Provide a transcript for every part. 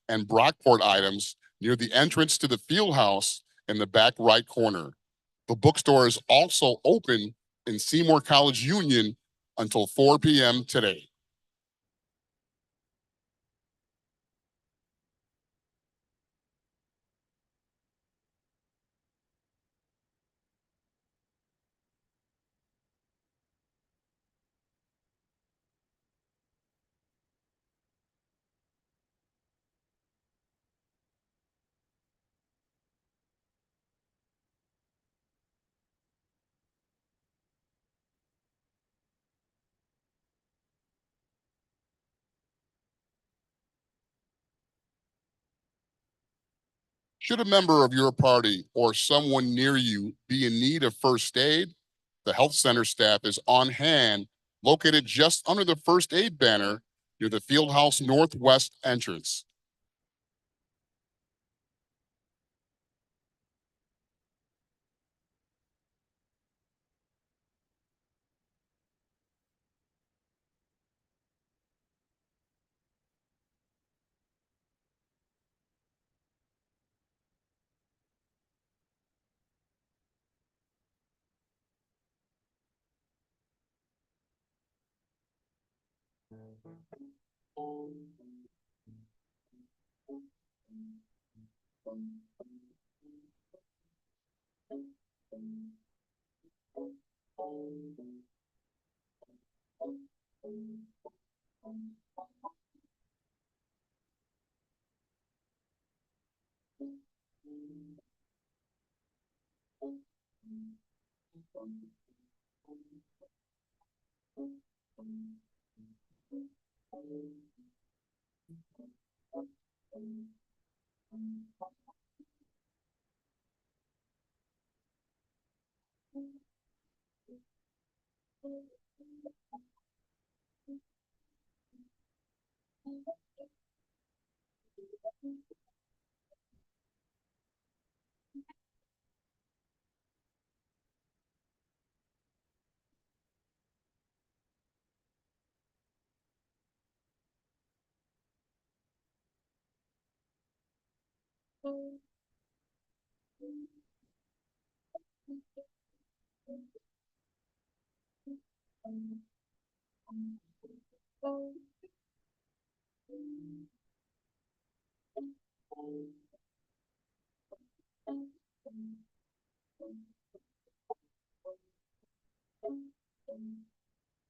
and Brockport items near the entrance to the field house in the back right corner. The bookstore is also open in Seymour College Union until 4 p.m. today. Should a member of your party or someone near you be in need of first aid, the health center staff is on hand, located just under the first aid banner near the Fieldhouse Northwest entrance.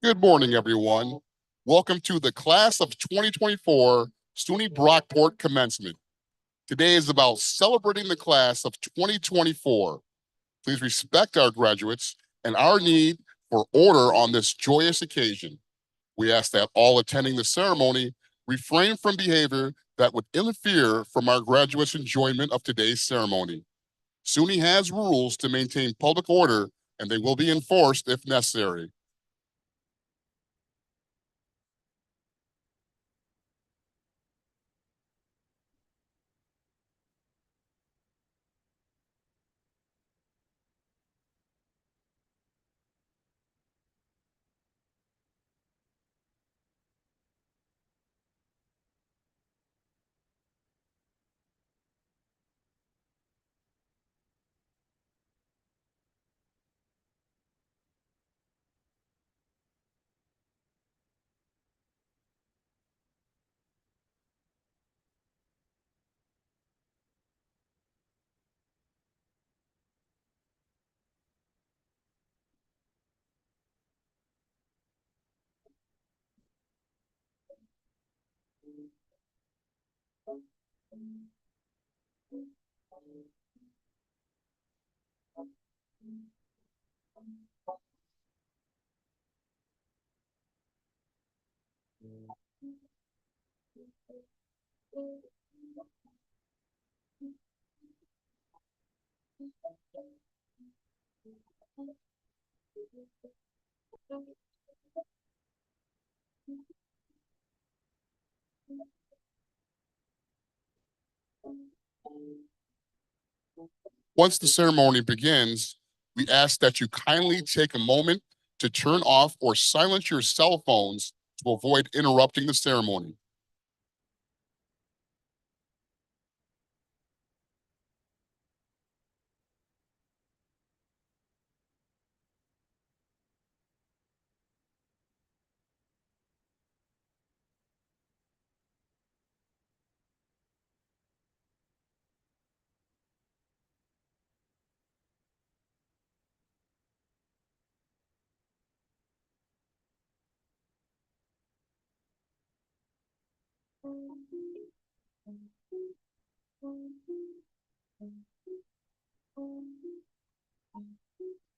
Good morning, everyone. Welcome to the class of 2024 SUNY Brockport Commencement. Today is about celebrating the class of 2024. Please respect our graduates and our need for order on this joyous occasion. We ask that all attending the ceremony refrain from behavior that would interfere from our graduates' enjoyment of today's ceremony. SUNY has rules to maintain public order, and they will be enforced if necessary. Once the ceremony begins, we ask that you kindly take a moment to turn off or silence your cell phones to avoid interrupting the ceremony.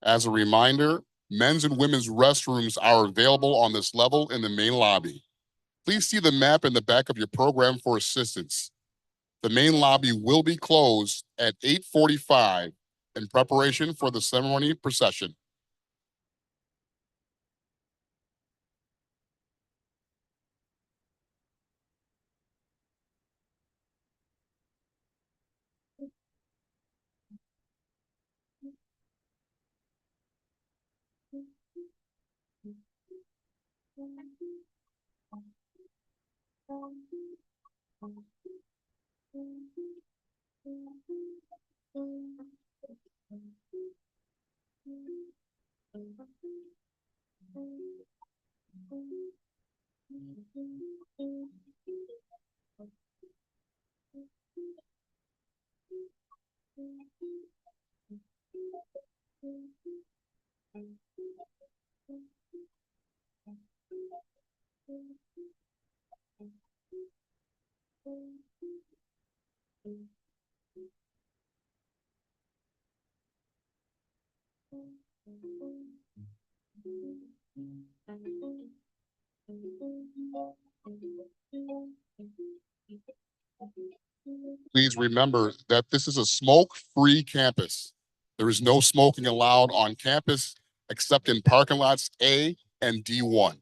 As a reminder, men's and women's restrooms are available on this level in the main lobby. Please see the map in the back of your program for assistance. The main lobby will be closed at 8:45 in preparation for the ceremony procession. Please remember that this is a smoke-free campus. There is no smoking allowed on campus except in parking lots A and D1.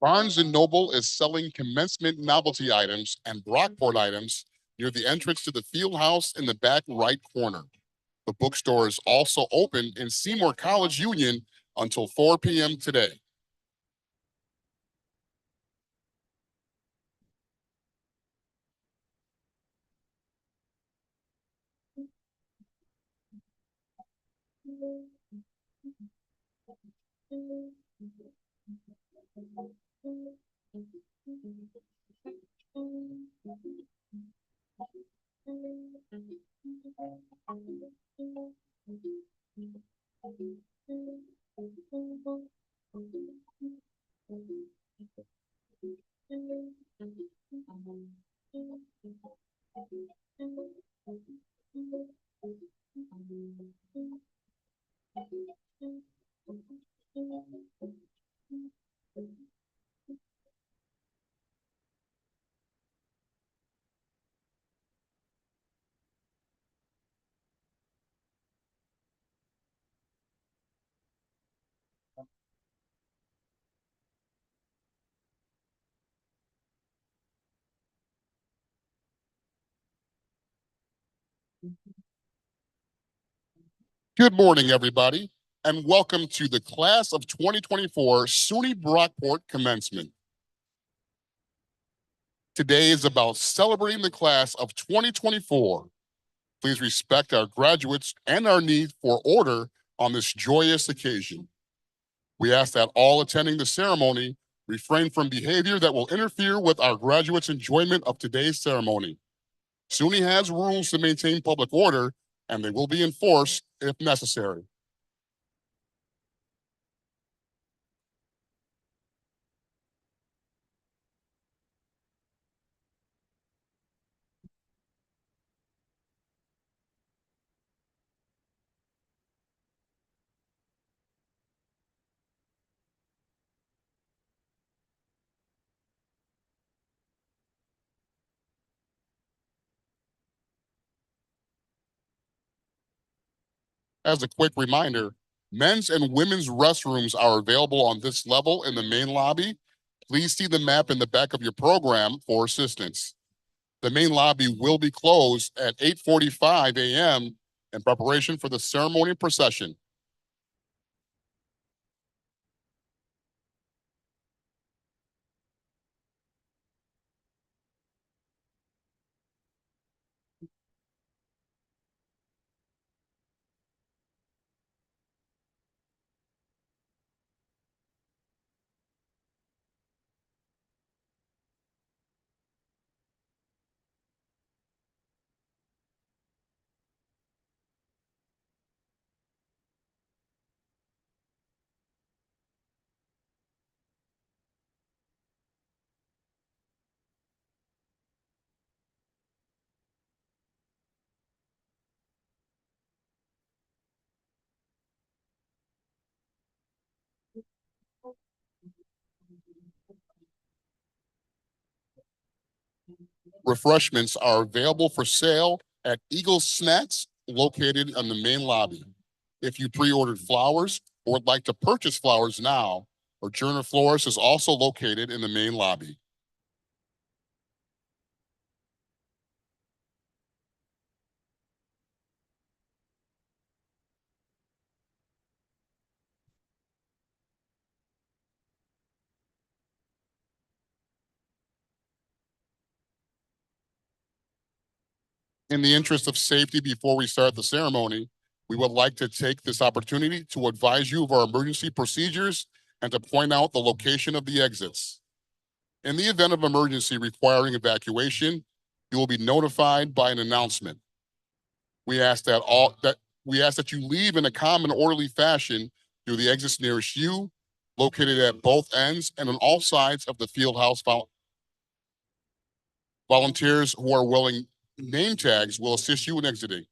Barnes & Noble is selling commencement novelty items and Brockport items near the entrance to the field house in the back right corner. The bookstore is also open in Seymour College Union until 4 p.m. today. Good morning, everybody, and welcome to the class of 2024 SUNY Brockport Commencement. Today is about celebrating the class of 2024. Please respect our graduates and our need for order on this joyous occasion. We ask that all attending the ceremony refrain from behavior that will interfere with our graduates' enjoyment of today's ceremony. SUNY has rules to maintain public order, and they will be enforced if necessary. As a quick reminder, men's and women's restrooms are available on this level in the main lobby. Please see the map in the back of your program for assistance. The main lobby will be closed at 8:45 a.m. in preparation for the ceremony procession. Refreshments are available for sale at Eagle Snacks located in the main lobby. If you pre-ordered flowers or would like to purchase flowers now, Orgerna Florist is also located in the main lobby. In the interest of safety before we start the ceremony, we would like to take this opportunity to advise you of our emergency procedures and to point out the location of the exits. In the event of emergency requiring evacuation, you will be notified by an announcement. We ask that you leave in a calm and orderly fashion through the exits nearest you, located at both ends and on all sides of the field house. Volunteers who are wearing name tags will assist you in exiting.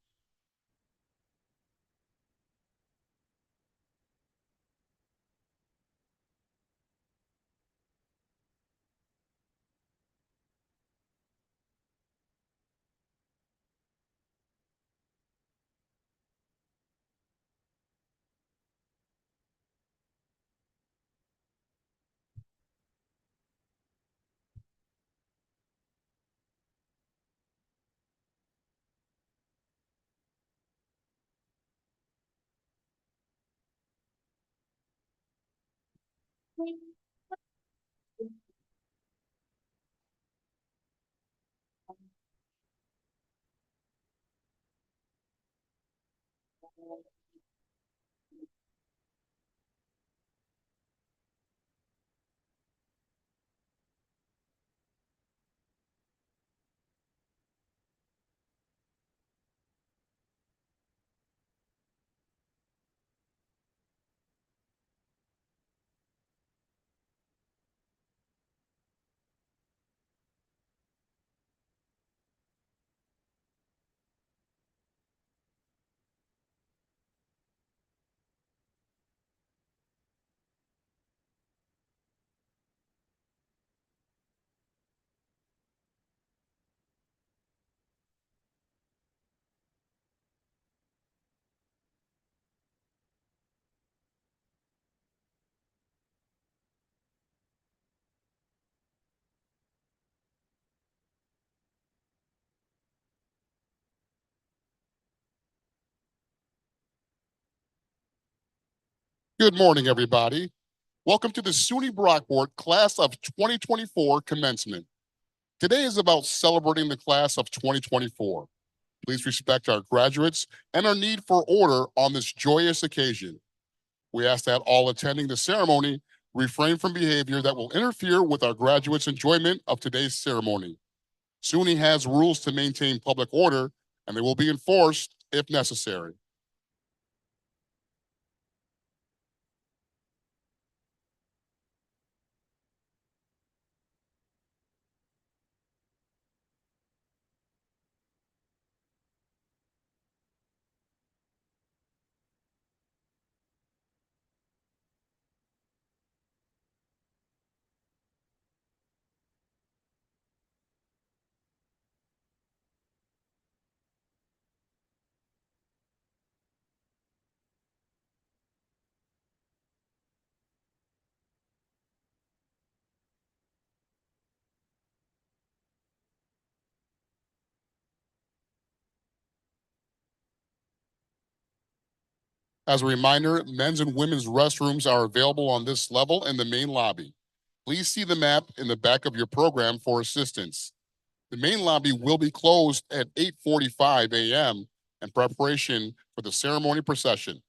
Good morning, everybody. Welcome to the SUNY Brockport Class of 2024 Commencement. Today is about celebrating the Class of 2024. Please respect our graduates and our need for order on this joyous occasion. We ask that all attending the ceremony refrain from behavior that will interfere with our graduates' enjoyment of today's ceremony. SUNY has rules to maintain public order, and they will be enforced if necessary. As a reminder, men's and women's restrooms are available on this level in the main lobby. Please see the map in the back of your program for assistance. The main lobby will be closed at 8:45 a.m. in preparation for the ceremony procession.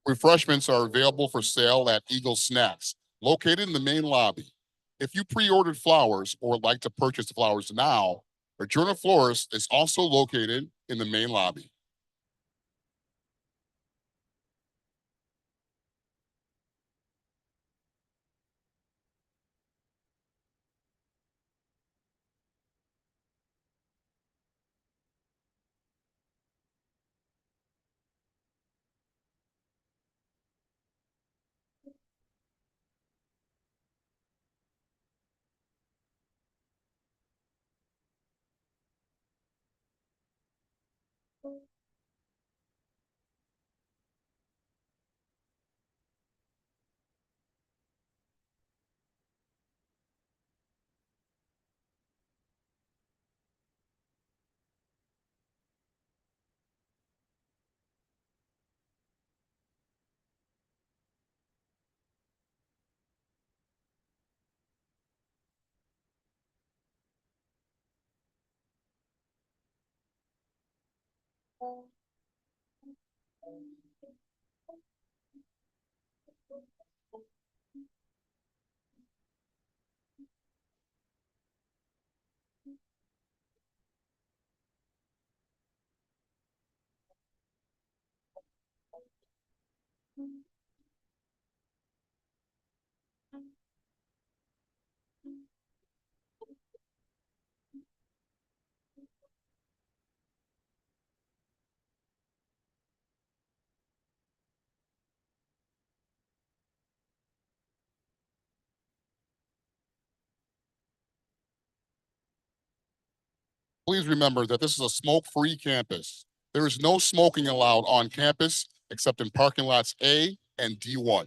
Refreshments are available for sale at Eagle Snacks, located in the main lobby. If you pre-ordered flowers or would like to purchase the flowers now, Regina Florist is also located in the main lobby. Please remember that this is a smoke-free campus. There is no smoking allowed on campus except in parking lots A and D1.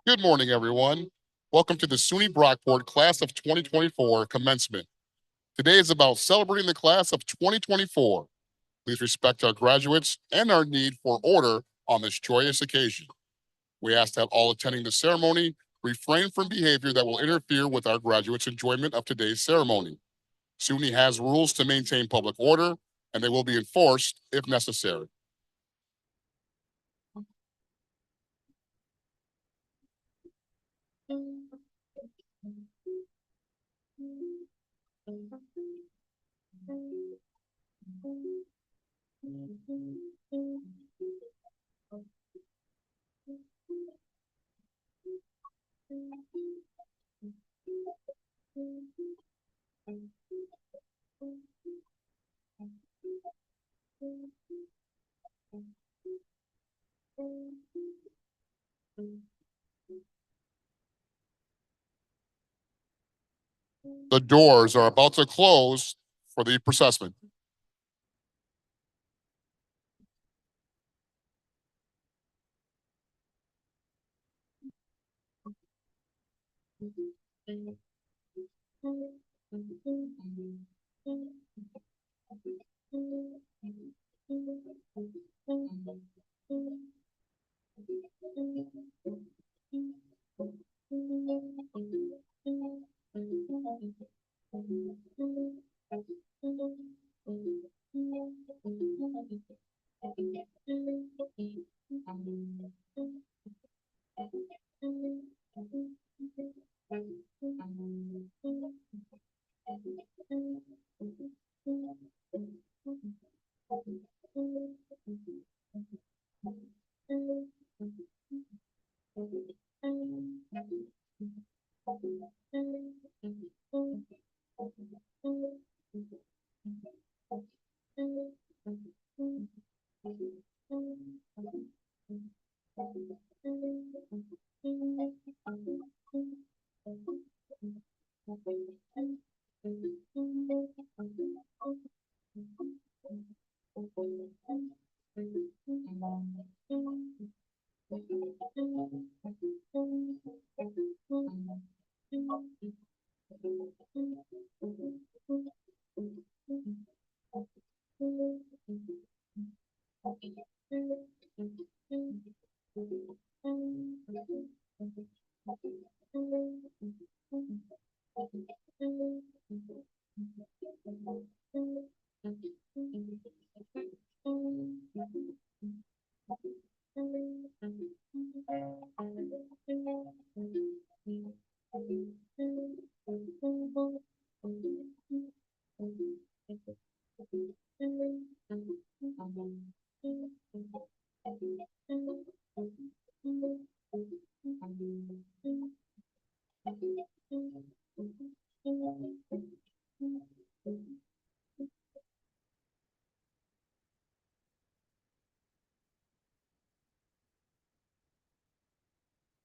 Good morning, everyone. Welcome to the SUNY Brockport Class of 2024 Commencement. Today is about celebrating the Class of 2024. Please respect our graduates and our need for order on this joyous occasion. We ask that all attending the ceremony refrain from behavior that will interfere with our graduates' enjoyment of today's ceremony. SUNY has rules to maintain public order, and they will be enforced if necessary. The doors are about to close for the procession.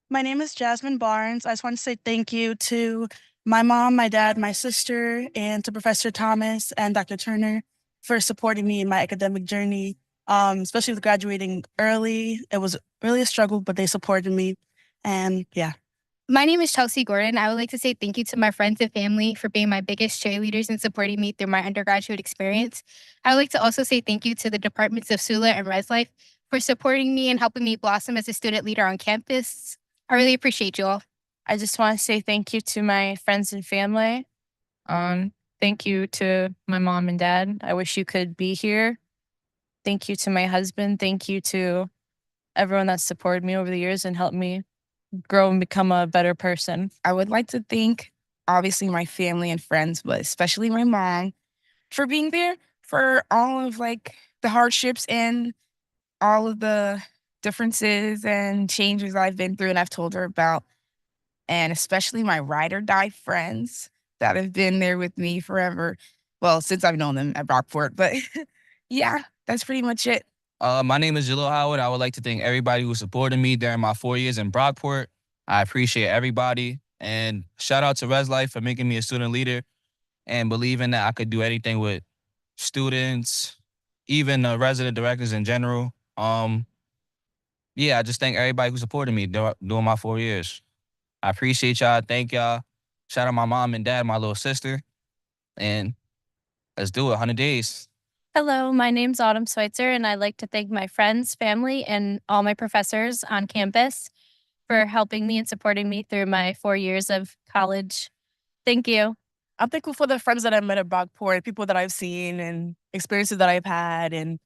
My name is Jasmine Barnes. I just want to say thank you to my mom, my dad, my sister, and to Professor Thomas and Dr. Turner for supporting me in my academic journey, especially with graduating early. It was really a struggle, but they supported me. And yeah. My name is Chelsea Gordon. I would like to say thank you to my friends and family for being my biggest cheerleaders and supporting me through my undergraduate experience. I would like to also say thank you to the departments of SULA and Res Life for supporting me and helping me blossom as a student leader on campus. I really appreciate you all. I just want to say thank you to my friends and family. Thank you to my mom and dad. I wish you could be here. Thank you to my husband. Thank you to everyone that supported me over the years and helped me grow and become a better person. I would like to thank obviously my family and friends, but especially my mom for being there for all of like the hardships and all of the differences and changes I've been through and I've told her about. And especially my ride or die friends that have been there with me forever. Well, since I've known them at Brockport, but yeah, that's pretty much it. My name is Jalil Howard. I would like to thank everybody who supported me during my 4 years in Brockport. I appreciate everybody. And shout out to Res Life for making me a student leader and believing that I could do anything with students, even resident directors in general. yeah, I just thank everybody who supported me during my 4 years. I appreciate y'all. Thank y'all. Shout out my mom and dad, my little sister, and let's do it. 100 days. Hello, my name's Autumn Schweitzer, and I'd like to thank my friends, family, and all my professors on campus for helping me and supporting me through my 4 years of college. Thank you. I'm thankful for the friends that I met at Brockport, people that I've seen and experiences that I've had. And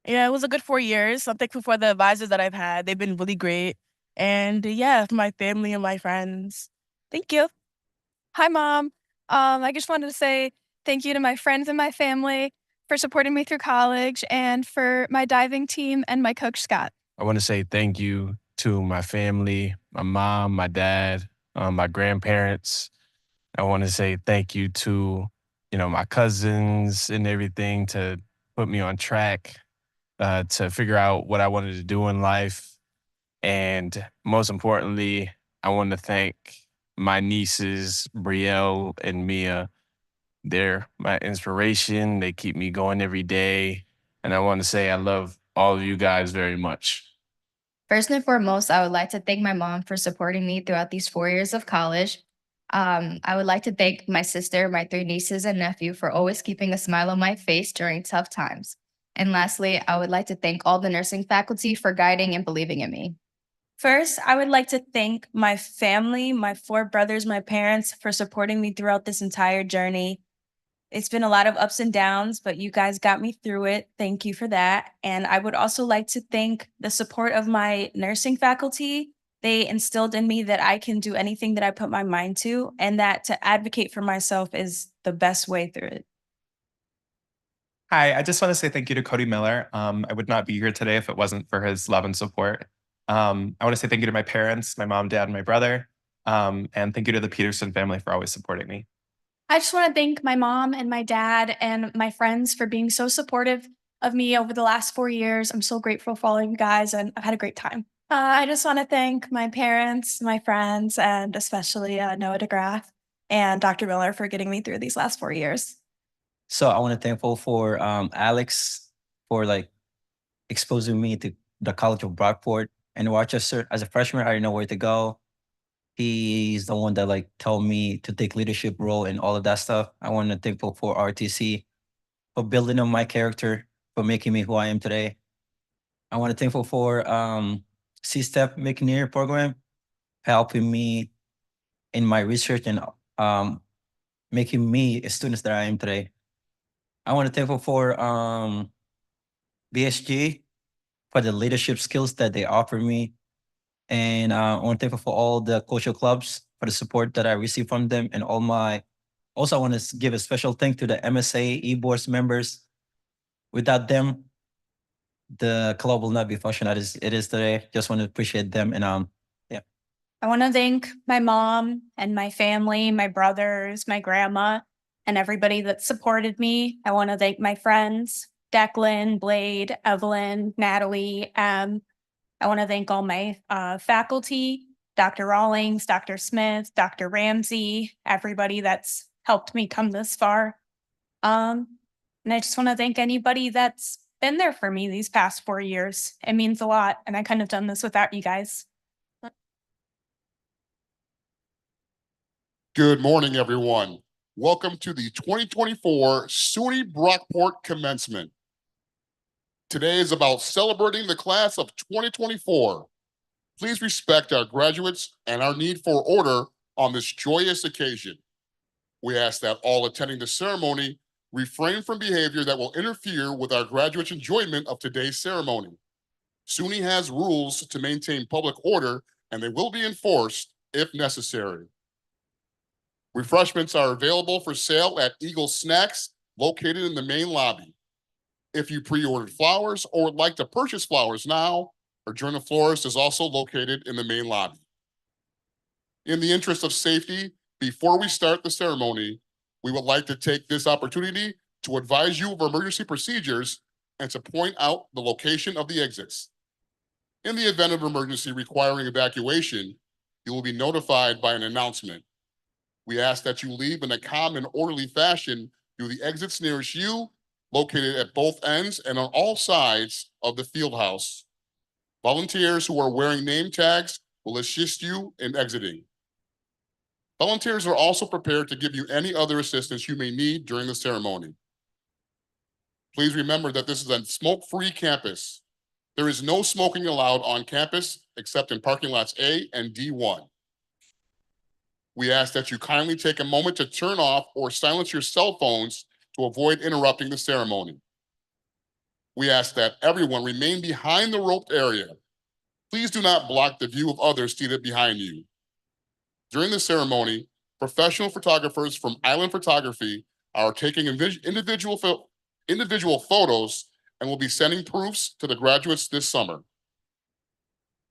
yeah, it was a good 4 years. I'm thankful for the advisors that I've had. They've been really great. And yeah, for my family and my friends. Thank you. Hi, Mom. I just wanted to say thank you to my friends and my family for supporting me through college and for my diving team and my coach, Scott. I want to say thank you to my family, my mom, my dad, my grandparents. I want to say thank you to, my cousins and everything to put me on track, to figure out what I wanted to do in life. And most importantly, I want to thank my nieces, Brielle and Mia. They're my inspiration. They keep me going every day. And I want to say I love all of you guys very much. First and foremost, I would like to thank my mom for supporting me throughout these 4 years of college. I would like to thank my sister, my 3 nieces and nephew for always keeping a smile on my face during tough times. And lastly, I would like to thank all the nursing faculty for guiding and believing in me. First, I would like to thank my family, my 4 brothers, my parents for supporting me throughout this entire journey. It's been a lot of ups and downs, but you guys got me through it. Thank you for that. And I would also like to thank the support of my nursing faculty. They instilled in me that I can do anything that I put my mind to, and that to advocate for myself is the best way through it. Hi, I just want to say thank you to Cody Miller. I would not be here today if it wasn't for his love and support. I want to say thank you to my parents, my mom, dad, and my brother. And thank you to the Peterson family for always supporting me. I just want to thank my mom and my dad and my friends for being so supportive of me over the last 4 years. I'm so grateful for all of you guys, and I've had a great time. I just want to thank my parents, my friends, and especially Noah DeGraff and Dr. Miller for getting me through these last 4 years. So I want to thankful for Alex for exposing me to the College of Brockport and Rochester. As a freshman, I didn't know where to go. He's the one that told me to take leadership role and all of that stuff. I want to thankful for RTC for building on my character, for making me who I am today. I want to thankful for C-STEP McNair program, helping me in my research and making me a student that I am today. I want to thankful for BSG for the leadership skills that they offer me. And I want to thankful for all the cultural clubs for the support that I received from them and all my. Also, I want to give a special thank to the MSA eBoards members. Without them, the club will not be functioning as it is today. Just want to appreciate them and yeah. I want to thank my mom and my family, my brothers, my grandma, and everybody that supported me. I want to thank my friends, Declan, Blade, Evelyn, Natalie. I want to thank all my faculty, Dr. Rawlings, Dr. Smith, Dr. Ramsey, everybody that's helped me come this far. And I just want to thank anybody that's been there for me these past 4 years. It means a lot, and I couldn't have done this without you guys. Good morning, everyone. Welcome to the 2024 SUNY Brockport Commencement. Today is about celebrating the class of 2024. Please respect our graduates and our need for order on this joyous occasion. We ask that all attending the ceremony refrain from behavior that will interfere with our graduates' enjoyment of today's ceremony. SUNY has rules to maintain public order, and they will be enforced if necessary. Refreshments are available for sale at Eagle Snacks, located in the main lobby. If you pre-ordered flowers or would like to purchase flowers now, Adjourna Florist is also located in the main lobby. In the interest of safety, before we start the ceremony, we would like to take this opportunity to advise you of emergency procedures and to point out the location of the exits. In the event of emergency requiring evacuation, you will be notified by an announcement. We ask that you leave in a calm and orderly fashion through the exits nearest you, located at both ends and on all sides of the field house. Volunteers who are wearing name tags will assist you in exiting. Volunteers are also prepared to give you any other assistance you may need during the ceremony. Please remember that this is a smoke-free campus. There is no smoking allowed on campus except in parking lots A and D1. We ask that you kindly take a moment to turn off or silence your cell phones to avoid interrupting the ceremony. We ask that everyone remain behind the roped area. Please do not block the view of others seated behind you. During the ceremony, professional photographers from Island Photography are taking individual photos and will be sending proofs to the graduates this summer.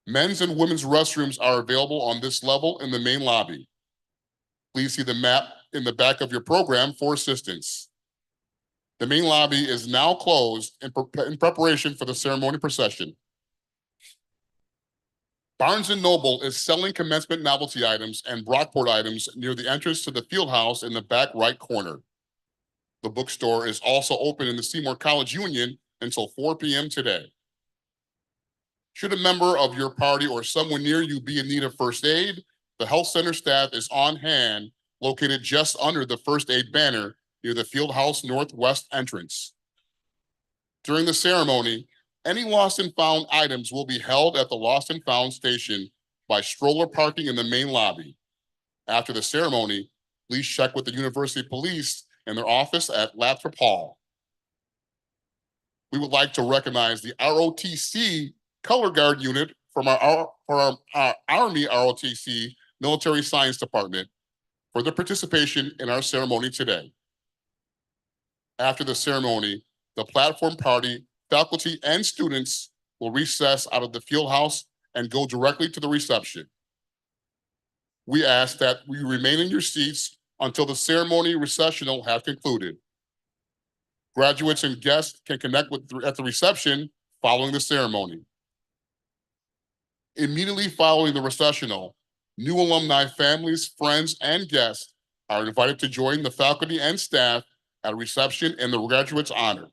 Men's and women's restrooms are available on this level in the main lobby. Please see the map in the back of your program for assistance. The main lobby is now closed in preparation for the ceremony procession. Barnes & Noble is selling commencement novelty items and Brockport items near the entrance to the field house in the back right corner. The bookstore is also open in the Seymour College Union until 4 p.m. today. Should a member of your party or someone near you be in need of first aid, the health center staff is on hand, located just under the first aid banner near the field house northwest entrance. During the ceremony, any lost and found items will be held at the lost and found station by stroller parking in the main lobby. After the ceremony, please check with the University Police in their office at Lathrop Hall. We would like to recognize the ROTC Color Guard Unit from our Army ROTC Military Science Department for their participation in our ceremony today. After the ceremony, the platform party, faculty, and students will recess out of the field house and go directly to the reception. We ask that you remain in your seats until the ceremony recessional have concluded. Graduates and guests can connect at the reception following the ceremony. Immediately following the recessional, new alumni families, friends, and guests are invited to join the faculty and staff at a reception in the graduate's honor.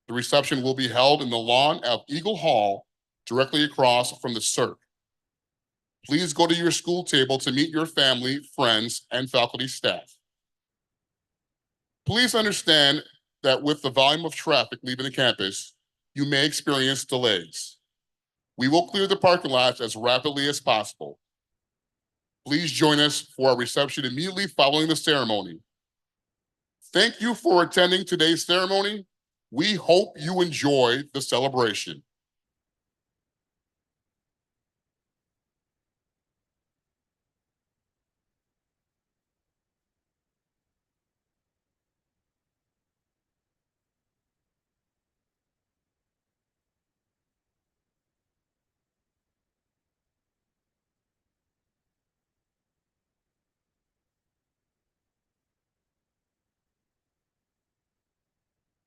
The reception will be held in the lawn of Eagle Hall, directly across from the CERC. Please go to your school table to meet your family, friends, and faculty staff. Please understand that with the volume of traffic leaving the campus, you may experience delays. We will clear the parking lots as rapidly as possible. Please join us for our reception immediately following the ceremony. Thank you for attending today's ceremony. We hope you enjoy the celebration.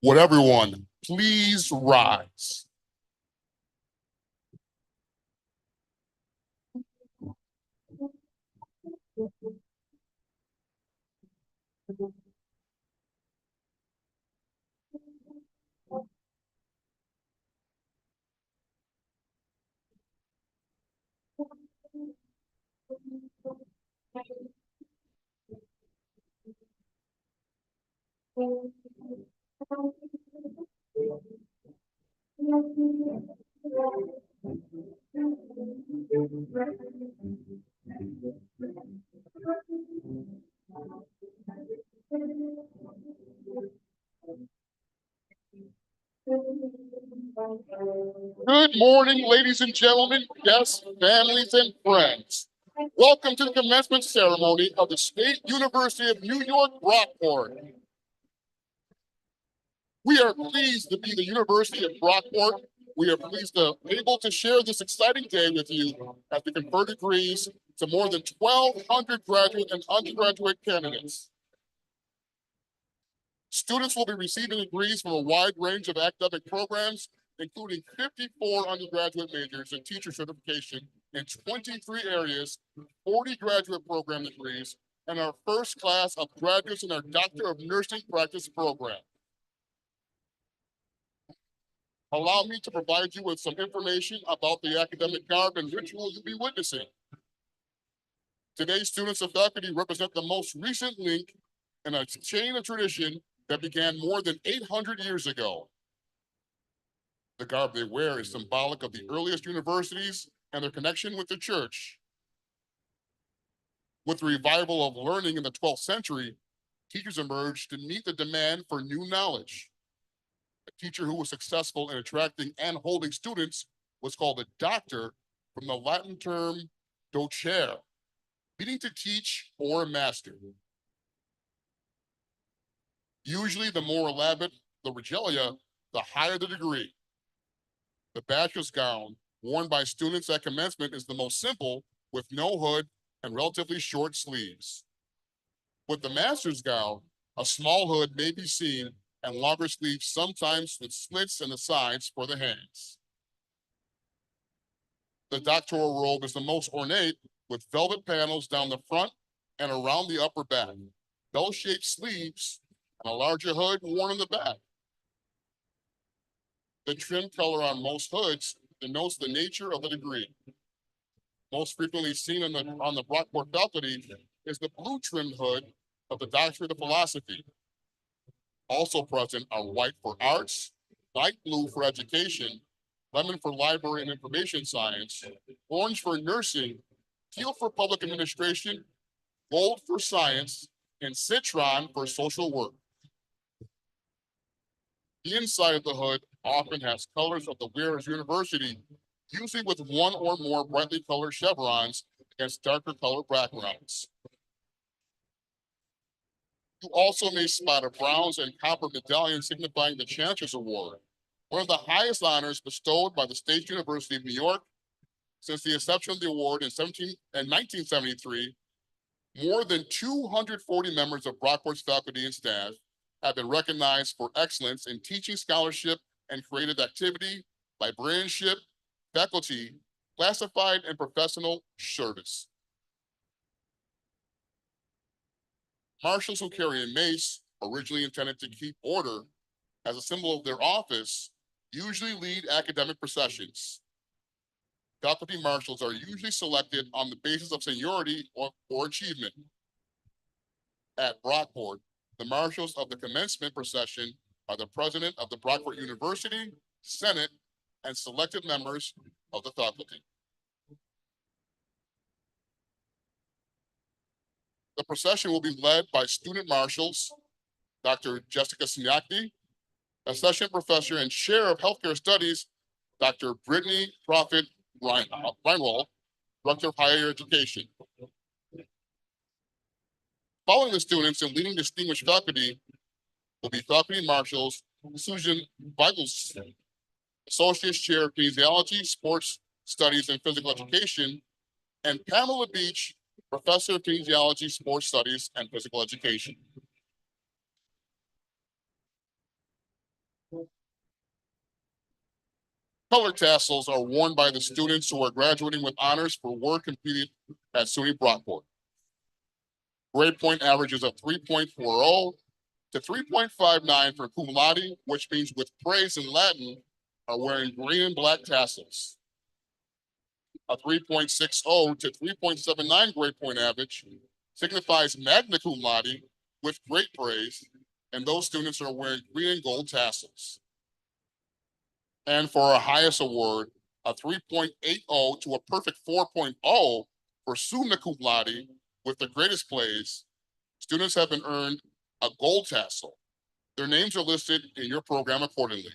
Would everyone please rise? Good morning, ladies and gentlemen, guests, families, and friends. Welcome to the commencement ceremony of the State University of New York, Brockport. We are pleased to be the University of Brockport. We are pleased to be able to share this exciting day with you as we confer degrees to more than 1,200 graduate and undergraduate candidates. Students will be receiving degrees from a wide range of academic programs, including 54 undergraduate majors and teacher certification in 23 areas, 40 graduate program degrees, and our first class of graduates in our Doctor of Nursing Practice program. Allow me to provide you with some information about the academic garb and ritual you'll be witnessing. Today's students and faculty represent the most recent link in a chain of tradition that began more than 800 years ago. The garb they wear is symbolic of the earliest universities and their connection with the church. With the revival of learning in the 12th century, teachers emerged to meet the demand for new knowledge. A teacher who was successful in attracting and holding students was called a doctor, from the Latin term docere, meaning to teach or master. Usually, the more elaborate the regalia, the higher the degree. The bachelor's gown worn by students at commencement is the most simple, with no hood and relatively short sleeves. With the master's gown, a small hood may be seen and longer sleeves, sometimes with slits in the sides for the hands. The doctoral robe is the most ornate, with velvet panels down the front and around the upper back, bell-shaped sleeves, and a larger hood worn in the back. The trim color on most hoods denotes the nature of the degree. Most frequently seen on the Brockport faculty is the blue trimmed hood of the Doctorate of Philosophy. Also present are white for arts, light blue for education, lemon for library and information science, orange for nursing, teal for public administration, gold for science, and citron for social work. The inside of the hood often has colors of the wearer's university, usually with one or more brightly colored chevrons against darker colored backgrounds. You also may spot a bronze and copper medallion signifying the Chancellor's Award, one of the highest honors bestowed by the State University of New York. Since the inception of the award in 1973, more than 240 members of Brockport's faculty and staff have been recognized for excellence in teaching, scholarship, and creative activity, librarianship, faculty, classified, and professional service. Marshals who carry a mace, originally intended to keep order as a symbol of their office, usually lead academic processions. Faculty marshals are usually selected on the basis of seniority or achievement. At Brockport, the marshals of the commencement procession are the president of the Brockport University, Senate, and selected members of the faculty. The procession will be led by student marshals, Dr. Jessica Signacki, assistant professor and chair of healthcare studies, Dr. Brittany Prophet Reinwald, director of higher education. Following the students and leading distinguished faculty will be faculty marshals Susan Vigels, associate chair of kinesiology, sports studies, and physical education, and Pamela Beach, professor of kinesiology, sports studies, and physical education. Color tassels are worn by the students who are graduating with honors for work completed at SUNY Brockport. Grade point averages of 3.40 to 3.59 for cum laude, which means with praise in Latin, are wearing green and black tassels. A 3.60 to 3.79 grade point average signifies magna cum laude with great praise, and those students are wearing green and gold tassels. And for our highest award, a 3.80 to a perfect 4.0 for summa cum laude with the greatest praise, students have been earned a gold tassel. Their names are listed in your program accordingly.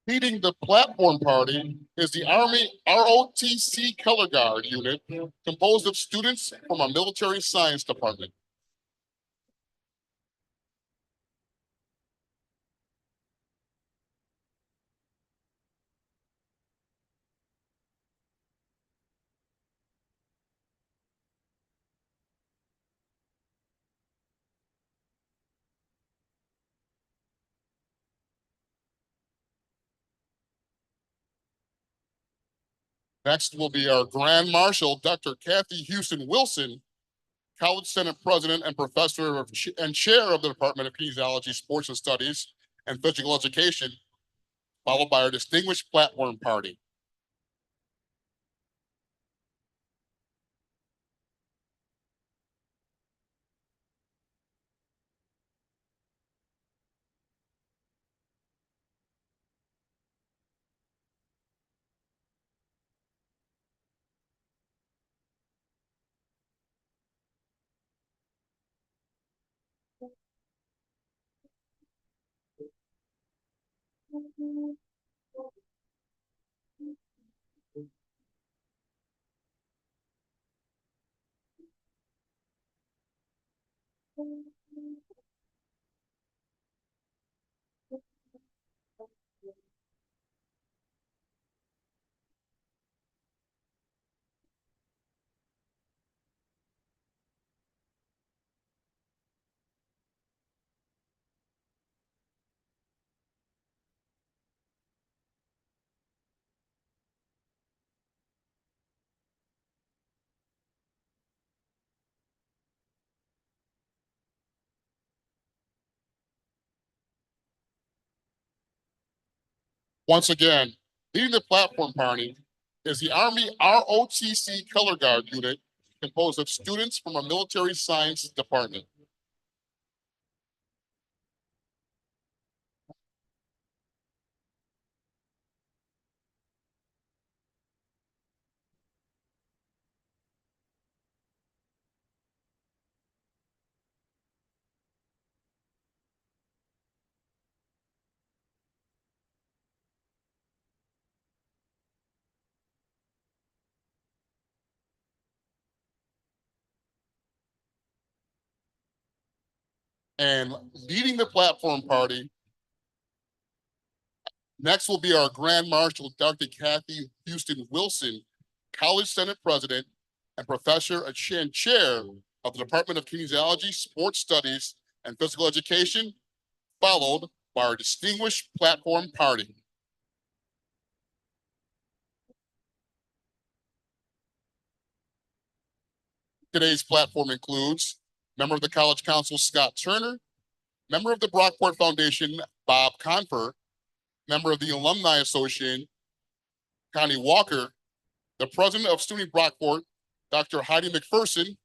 Leading the platform party is the Army ROTC Color Guard unit, composed of students from our military science department. Next will be our Grand Marshal, Dr. Kathy Houston Wilson, College Senate President and Professor and Chair of the Department of Kinesiology, Sports and Studies, and Physical Education, followed by our distinguished platform party. Once again, leading the platform party is the Army ROTC Color Guard unit, composed of students from our military science department. And leading the platform party, next will be our Grand Marshal, Dr. Kathy Houston Wilson, College Senate President and Professor and Chair of the Department of Kinesiology, Sports Studies, and Physical Education, followed by our distinguished platform party. Today's platform includes member of the College Council, Scott Turner, Member of the Brockport Foundation, Bob Confer. Member of the Alumni Association, Connie Walker. The President of SUNY Brockport, Dr. Heidi McPherson.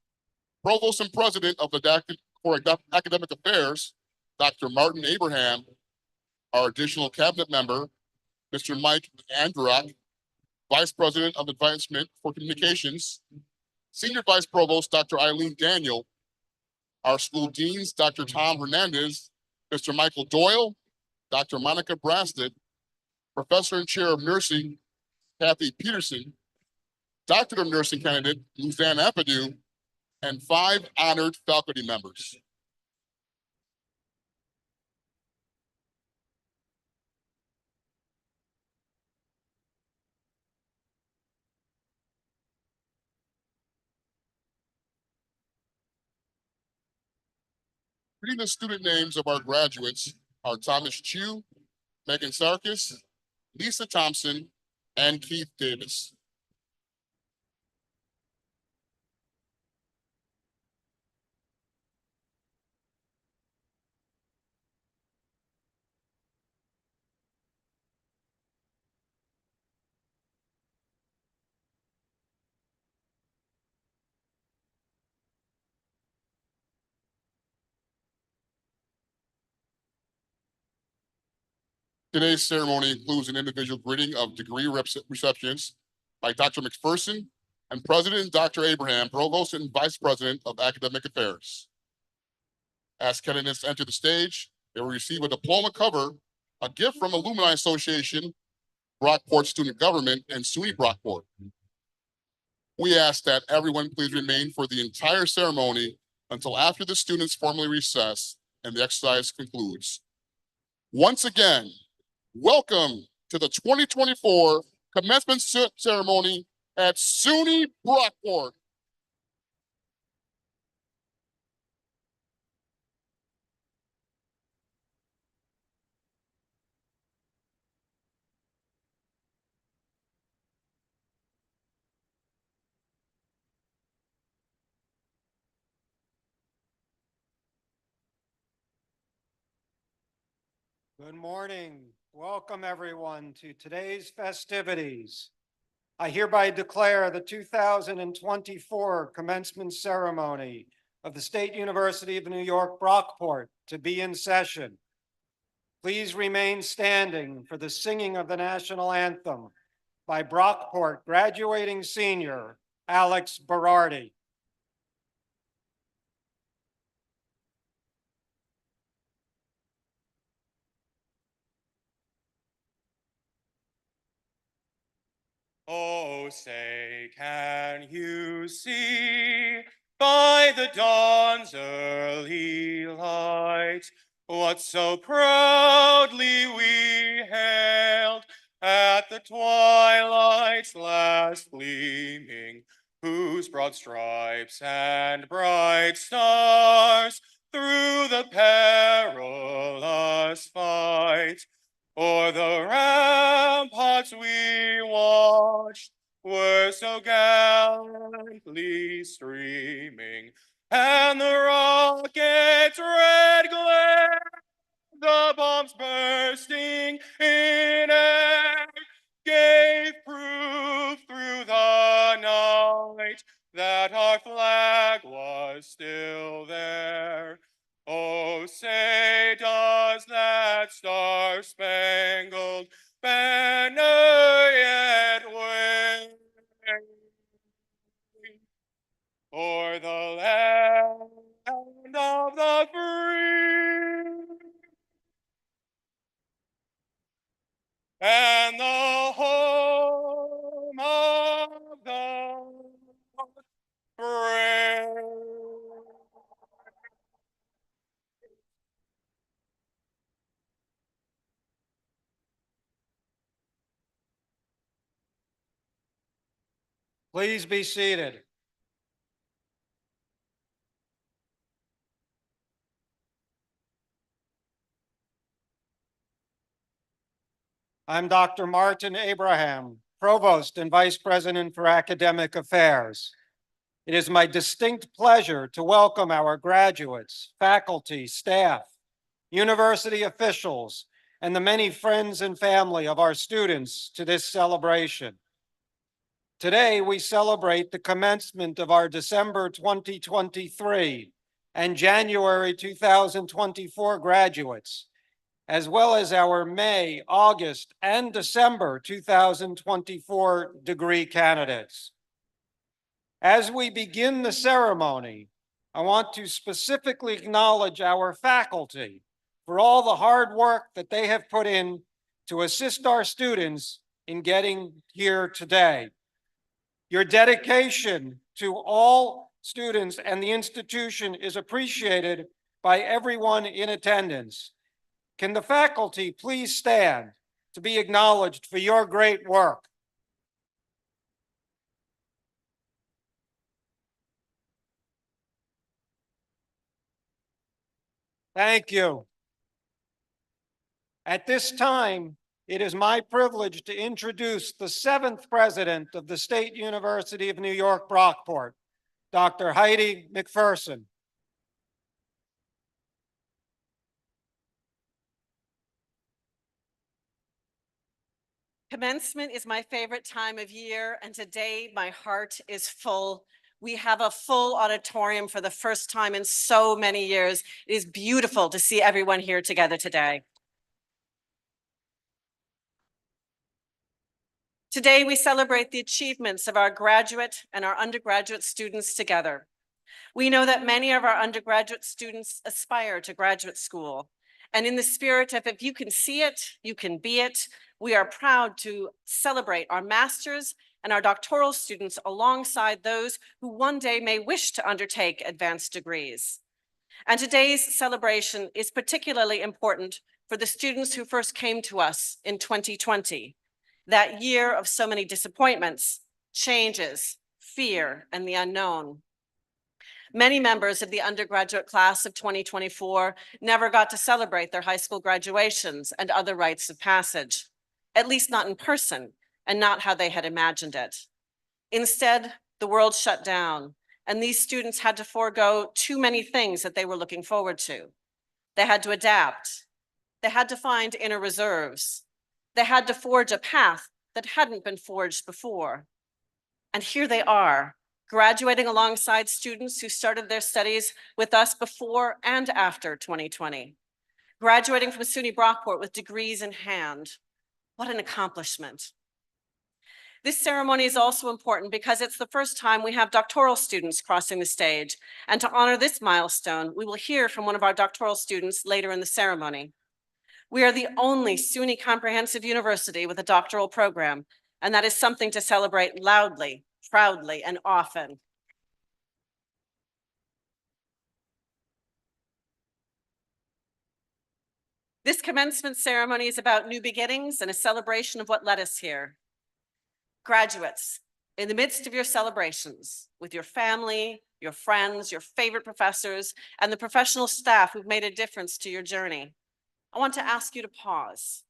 Provost and President of the for Academic Affairs, Dr. Martin Abraham. Our additional cabinet member, Mr. Mike Andrak. Vice President of Advancement for Communications, Senior Vice Provost, Dr. Eileen Daniel. Our school deans, Dr. Tom Hernandez, Mr. Michael Doyle, Dr. Monica Brasted, Professor and Chair of Nursing, Kathy Peterson, Doctorate of Nursing candidate, Luzanne Apadu, and 5 honored faculty members. Reading the student names of our graduates are Thomas Chu, Megan Sarkis, Lisa Thompson, and Keith Davis. Today's ceremony includes an individual greeting of degree receptions by Dr. McPherson and President Dr. Abraham, Provost and Vice President of Academic Affairs. As candidates enter the stage, they will receive a diploma cover, a gift from Alumni Association, Brockport Student Government, and SUNY Brockport. We ask that everyone please remain for the entire ceremony until after the students formally recess and the exercise concludes. Once again, welcome to the 2024 commencement ceremony at SUNY Brockport. Good morning. Welcome everyone to today's festivities. I hereby declare the 2024 commencement ceremony of the State University of New York Brockport to be in session. Please remain standing for the singing of the national anthem by Brockport graduating senior Alex Berardi. Oh, say, can you see by the dawn's early light what so proudly we hailed at the twilight's last gleaming, whose broad stripes and bright stars through the perilous fight o'er the ramparts we watched were so gallantly streaming, and the rocket's red glare, the bombs bursting in air, gave proof through the night that our flag was still there. Oh, say, does that star-spangled banner yet wave o'er the land of the free and the home of the brave? Please be seated. I'm Dr. Martin Abraham, Provost and Vice President for Academic Affairs. It is my distinct pleasure to welcome our graduates, faculty, staff, university officials, and the many friends and family of our students to this celebration. Today, we celebrate the commencement of our December 2023 and January 2024 graduates, as well as our May, August, and December 2024 degree candidates. As we begin the ceremony, I want to specifically acknowledge our faculty for all the hard work that they have put in to assist our students in getting here today. Your dedication to all students and the institution is appreciated by everyone in attendance. Can the faculty please stand to be acknowledged for your great work? Thank you. At this time, it is my privilege to introduce the 7th president of the State University of New York Brockport, Dr. Heidi McPherson. Commencement is my favorite time of year, and today my heart is full. We have a full auditorium for the first time in so many years. It is beautiful to see everyone here together today. Today, we celebrate the achievements of our graduate and our undergraduate students together. We know that many of our undergraduate students aspire to graduate school. And in the spirit of if you can see it, you can be it, we are proud to celebrate our master's and our doctoral students alongside those who one day may wish to undertake advanced degrees. And today's celebration is particularly important for the students who first came to us in 2020, that year of so many disappointments, changes, fear, and the unknown. Many members of the undergraduate class of 2024 never got to celebrate their high school graduations and other rites of passage, at least not in person and not how they had imagined it. Instead, the world shut down, and these students had to forego too many things that they were looking forward to. They had to adapt. They had to find inner reserves. They had to forge a path that hadn't been forged before. And here they are, graduating alongside students who started their studies with us before and after 2020. Graduating from SUNY Brockport with degrees in hand. What an accomplishment. This ceremony is also important because it's the first time we have doctoral students crossing the stage. And to honor this milestone, we will hear from one of our doctoral students later in the ceremony. We are the only SUNY comprehensive university with a doctoral program, and that is something to celebrate loudly, proudly, and often. This commencement ceremony is about new beginnings and a celebration of what led us here. Graduates, in the midst of your celebrations, with your family, your friends, your favorite professors, and the professional staff who've made a difference to your journey, I want to ask you to pause,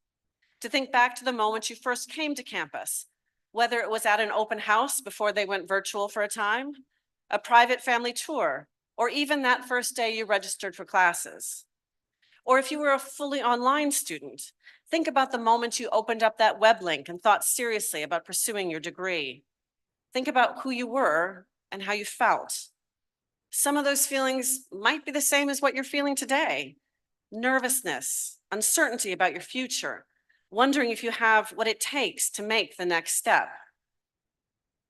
to think back to the moment you first came to campus, whether it was at an open house before they went virtual for a time, a private family tour, or even that first day you registered for classes. Or if you were a fully online student, think about the moment you opened up that web link and thought seriously about pursuing your degree. Think about who you were and how you felt. Some of those feelings might be the same as what you're feeling today. Nervousness, uncertainty about your future, wondering if you have what it takes to make the next step.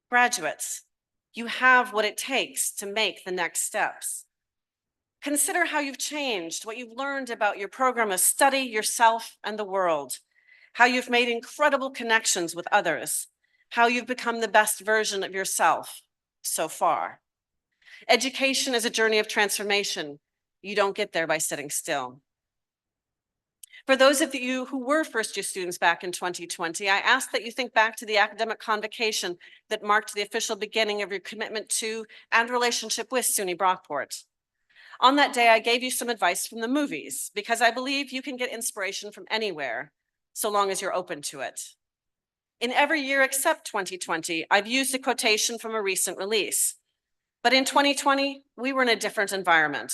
Graduates, you have what it takes to make the next steps. Consider how you've changed, what you've learned about your program of study, yourself, and the world, how you've made incredible connections with others, how you've become the best version of yourself so far. Education is a journey of transformation. You don't get there by sitting still. For those of you who were first-year students back in 2020, I ask that you think back to the academic convocation that marked the official beginning of your commitment to and relationship with SUNY Brockport. On that day, I gave you some advice from the movies because I believe you can get inspiration from anywhere, so long as you're open to it. In every year except 2020, I've used a quotation from a recent release. But in 2020, we were in a different environment.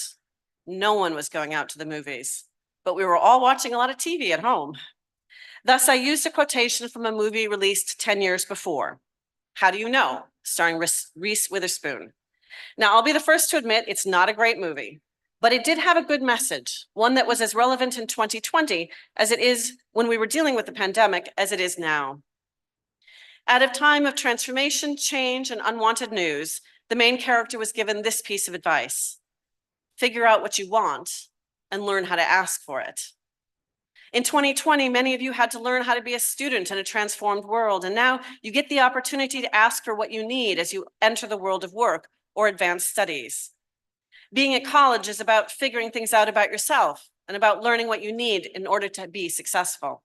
No one was going out to the movies. but we were all watching a lot of TV at home. Thus, I used a quotation from a movie released 10 years before. How Do You Know? Starring Reese Witherspoon. Now, I'll be the first to admit it's not a great movie, but it did have a good message, one that was as relevant in 2020 as it is when we were dealing with the pandemic as it is now. At a time of transformation, change, and unwanted news, the main character was given this piece of advice: figure out what you want and learn how to ask for it. In 2020, many of you had to learn how to be a student in a transformed world, and now you get the opportunity to ask for what you need as you enter the world of work or advanced studies. Being at college is about figuring things out about yourself and about learning what you need in order to be successful.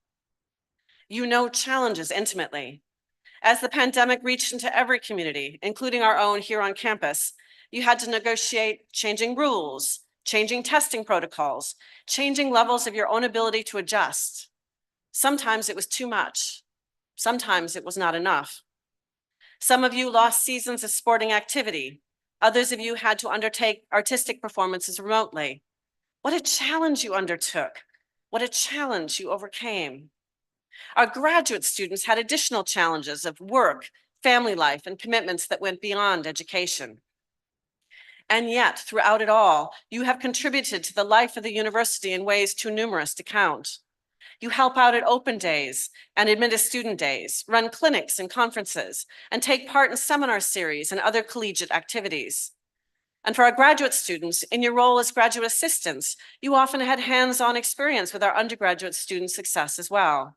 You know challenges intimately. As the pandemic reached into every community, including our own here on campus, you had to negotiate changing rules, changing testing protocols, changing levels of your own ability to adjust. Sometimes it was too much. Sometimes it was not enough. Some of you lost seasons of sporting activity. Others of you had to undertake artistic performances remotely. What a challenge you undertook. What a challenge you overcame. Our graduate students had additional challenges of work, family life, and commitments that went beyond education. And yet, throughout it all, you have contributed to the life of the university in ways too numerous to count. You help out at open days and admitted student days, run clinics and conferences, and take part in seminar series and other collegiate activities. And for our graduate students, in your role as graduate assistants, you often had hands-on experience with our undergraduate student success as well.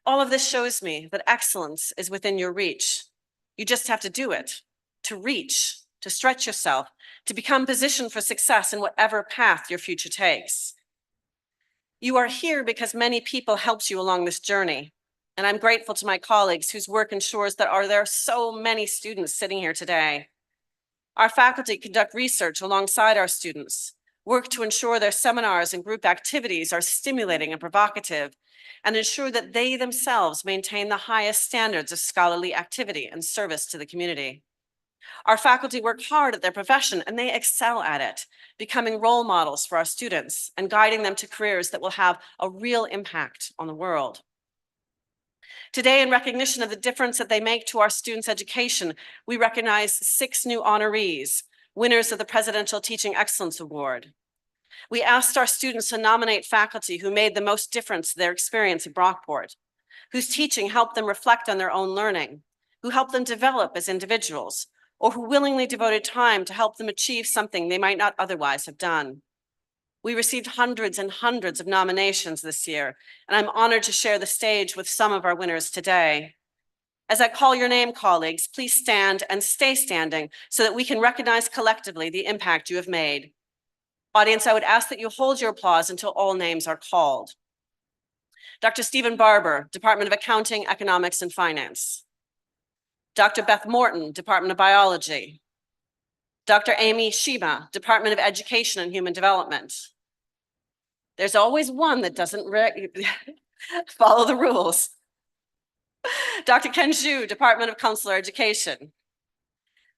All of this shows me that excellence is within your reach. You just have to do it, to reach, to stretch yourself, to become positioned for success in whatever path your future takes. You are here because many people helped you along this journey, and I'm grateful to my colleagues whose work ensures that there are so many students sitting here today. Our faculty conduct research alongside our students, work to ensure their seminars and group activities are stimulating and provocative, and ensure that they themselves maintain the highest standards of scholarly activity and service to the community. Our faculty work hard at their profession and they excel at it, becoming role models for our students and guiding them to careers that will have a real impact on the world. Today, in recognition of the difference that they make to our students' education, we recognize 6 new honorees, winners of the Presidential Teaching Excellence Award. We asked our students to nominate faculty who made the most difference to their experience at Brockport, whose teaching helped them reflect on their own learning, who helped them develop as individuals, or who willingly devoted time to help them achieve something they might not otherwise have done. We received hundreds and hundreds of nominations this year, and I'm honored to share the stage with some of our winners today. As I call your name, colleagues, please stand and stay standing so that we can recognize collectively the impact you have made. Audience, I would ask that you hold your applause until all names are called. Dr. Stephen Barber, Department of Accounting, Economics, and Finance. Dr. Beth Morton, Department of Biology. Dr. Amy Shima, Department of Education and Human Development. There's always one that doesn't follow the rules. Dr. Ken Zhu, Department of Consular Education.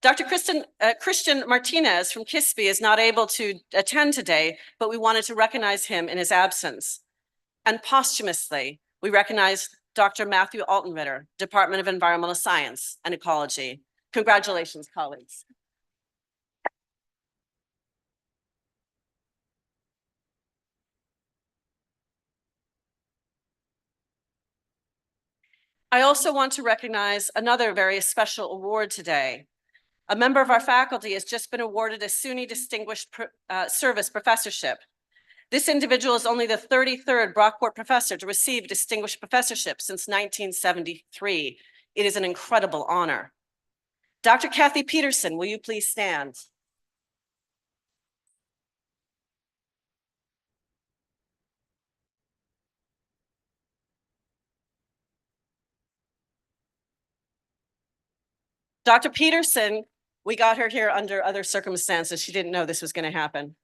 Dr. Christian Martinez from KISP is not able to attend today, but we wanted to recognize him in his absence. And posthumously, we recognize Dr. Matthew Altenritter, Department of Environmental Science and Ecology. Congratulations, colleagues. I also want to recognize another very special award today. A member of our faculty has just been awarded a SUNY Distinguished Service Professorship. This individual is only the 33rd Brockport professor to receive a distinguished professorship since 1973. It is an incredible honor. Dr. Kathy Peterson, will you please stand? Dr. Peterson, we got her here under other circumstances. She didn't know this was going to happen.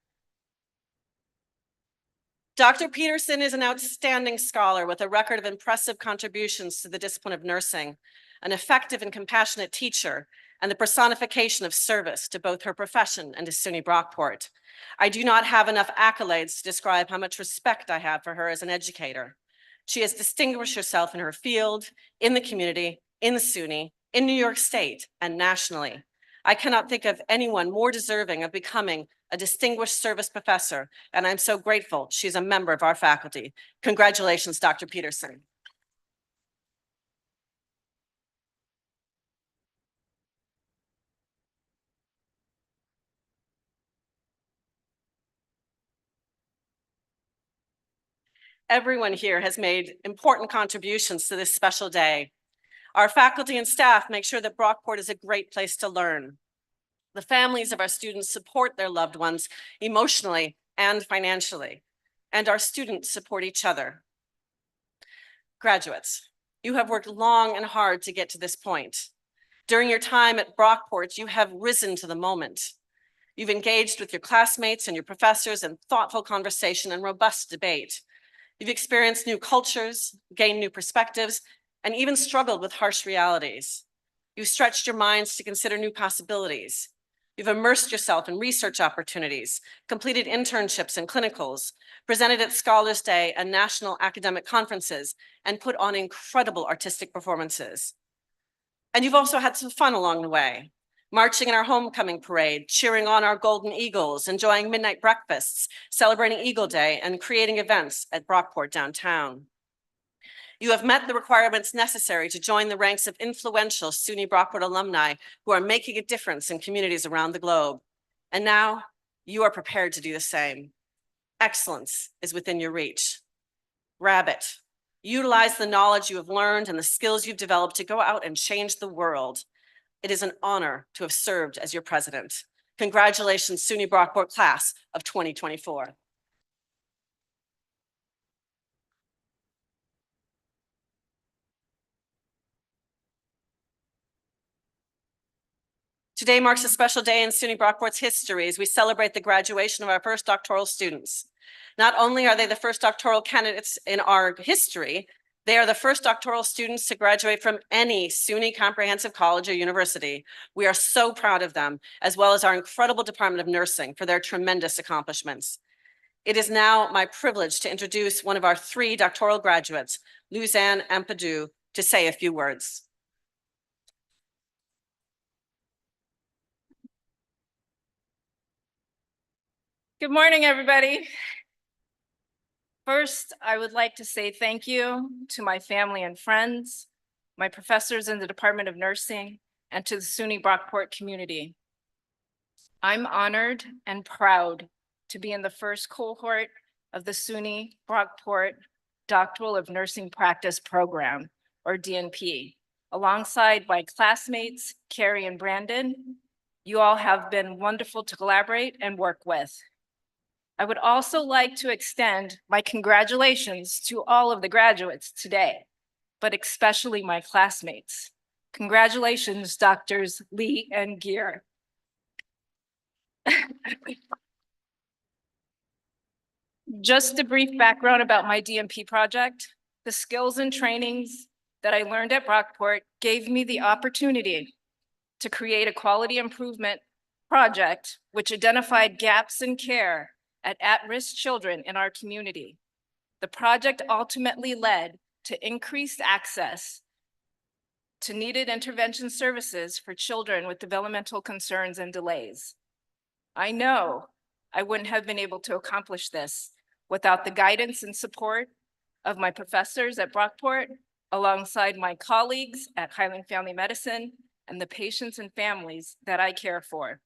Dr. Peterson is an outstanding scholar with a record of impressive contributions to the discipline of nursing, an effective and compassionate teacher, and the personification of service to both her profession and to SUNY Brockport. I do not have enough accolades to describe how much respect I have for her as an educator. She has distinguished herself in her field, in the community, in the SUNY, in New York State, and nationally. I cannot think of anyone more deserving of becoming a distinguished service professor, and I'm so grateful she's a member of our faculty. Congratulations, Dr. Peterson. Everyone here has made important contributions to this special day. Our faculty and staff make sure that Brockport is a great place to learn. The families of our students support their loved ones emotionally and financially, and our students support each other. Graduates, you have worked long and hard to get to this point. During your time at Brockport, you have risen to the moment. You've engaged with your classmates and your professors in thoughtful conversation and robust debate. You've experienced new cultures, gained new perspectives, and even struggled with harsh realities. You've stretched your minds to consider new possibilities. You've immersed yourself in research opportunities, completed internships and clinicals, presented at Scholars Day and national academic conferences, and put on incredible artistic performances. And you've also had some fun along the way, marching in our homecoming parade, cheering on our Golden Eagles, enjoying midnight breakfasts, celebrating Eagle Day, and creating events at Brockport downtown. You have met the requirements necessary to join the ranks of influential SUNY Brockport alumni who are making a difference in communities around the globe. And now you are prepared to do the same. Excellence is within your reach. Grab it. Utilize the knowledge you have learned and the skills you've developed to go out and change the world. It is an honor to have served as your president. Congratulations, SUNY Brockport class of 2024. Today marks a special day in SUNY Brockport's history as we celebrate the graduation of our first doctoral students. Not only are they the first doctoral candidates in our history, they are the first doctoral students to graduate from any SUNY comprehensive college or university. We are so proud of them, as well as our incredible Department of Nursing for their tremendous accomplishments. It is now my privilege to introduce one of our 3 doctoral graduates, Luzanne Ampadu, to say a few words. Good morning, everybody. First, I would like to say thank you to my family and friends, my professors in the Department of Nursing, and to the SUNY Brockport community. I'm honored and proud to be in the first cohort of the SUNY Brockport Doctoral of Nursing Practice Program, or DNP, alongside my classmates, Carrie and Brandon. You all have been wonderful to collaborate and work with. I would also like to extend my congratulations to all of the graduates today, but especially my classmates. Congratulations, Doctors Lee and Gear. Just a brief background about my DNP project. The skills and trainings that I learned at Brockport gave me the opportunity to create a quality improvement project which identified gaps in care at-risk children in our community. The project ultimately led to increased access to needed intervention services for children with developmental concerns and delays. I know I wouldn't have been able to accomplish this without the guidance and support of my professors at Brockport, alongside my colleagues at Highland Family Medicine and the patients and families that I care for.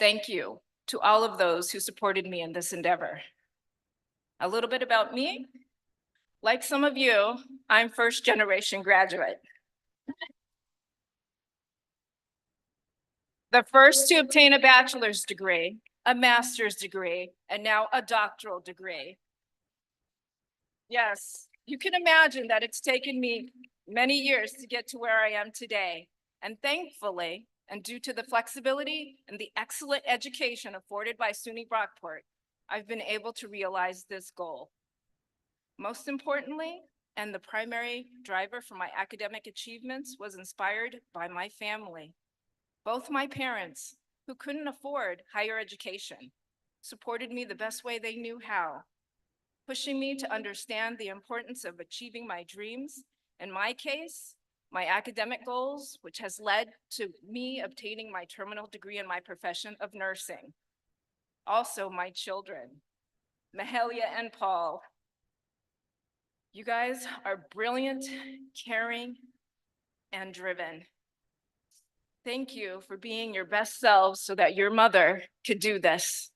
Thank you to all of those who supported me in this endeavor. A little bit about me. Like some of you, I'm first-generation graduate. The first to obtain a bachelor's degree, a master's degree, and now a doctoral degree. Yes, you can imagine that it's taken me many years to get to where I am today. And thankfully, and due to the flexibility and the excellent education afforded by SUNY Brockport, I've been able to realize this goal. Most importantly, and the primary driver for my academic achievements, was inspired by my family. Both my parents, who couldn't afford higher education, supported me the best way they knew how, pushing me to understand the importance of achieving my dreams, in my case, my academic goals, which has led to me obtaining my terminal degree in my profession of nursing. Also, my children, Mahalia and Paul. You guys are brilliant, caring, and driven. Thank you for being your best selves so that your mother could do this.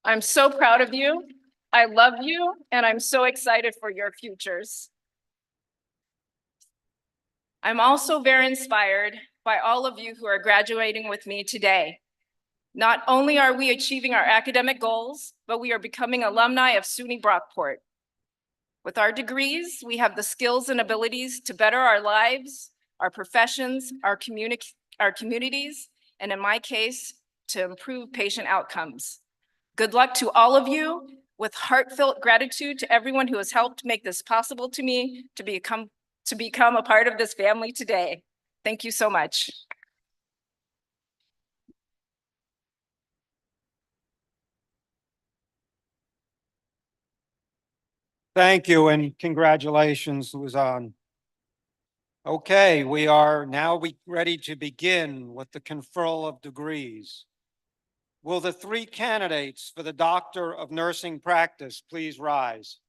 I'm so proud of you. I love you, and I'm so excited for your futures. I'm also very inspired by all of you who are graduating with me today. Not only are we achieving our academic goals, but we are becoming alumni of SUNY Brockport. With our degrees, we have the skills and abilities to better our lives, our professions, our communities, and in my case, to improve patient outcomes. Good luck to all of you, with heartfelt gratitude to everyone who has helped make this possible to me to become a part of this family today. Thank you so much. Thank you and congratulations, Luzon. Okay, we are now ready to begin with the conferral of degrees. Will the three candidates for the Doctor of Nursing Practice please rise?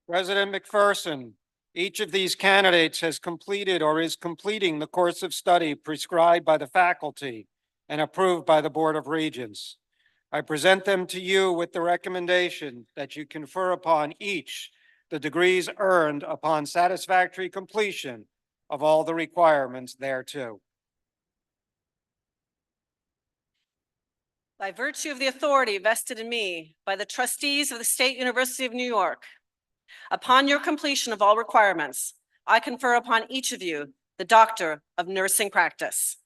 President McPherson, each of these candidates has completed or is completing the course of study prescribed by the faculty and approved by the Board of Regents. I present them to you with the recommendation that you confer upon each the degrees earned upon satisfactory completion of all the requirements thereto. By virtue of the authority vested in me by the trustees of the State University of New York, upon your completion of all requirements, I confer upon each of you the Doctor of Nursing Practice.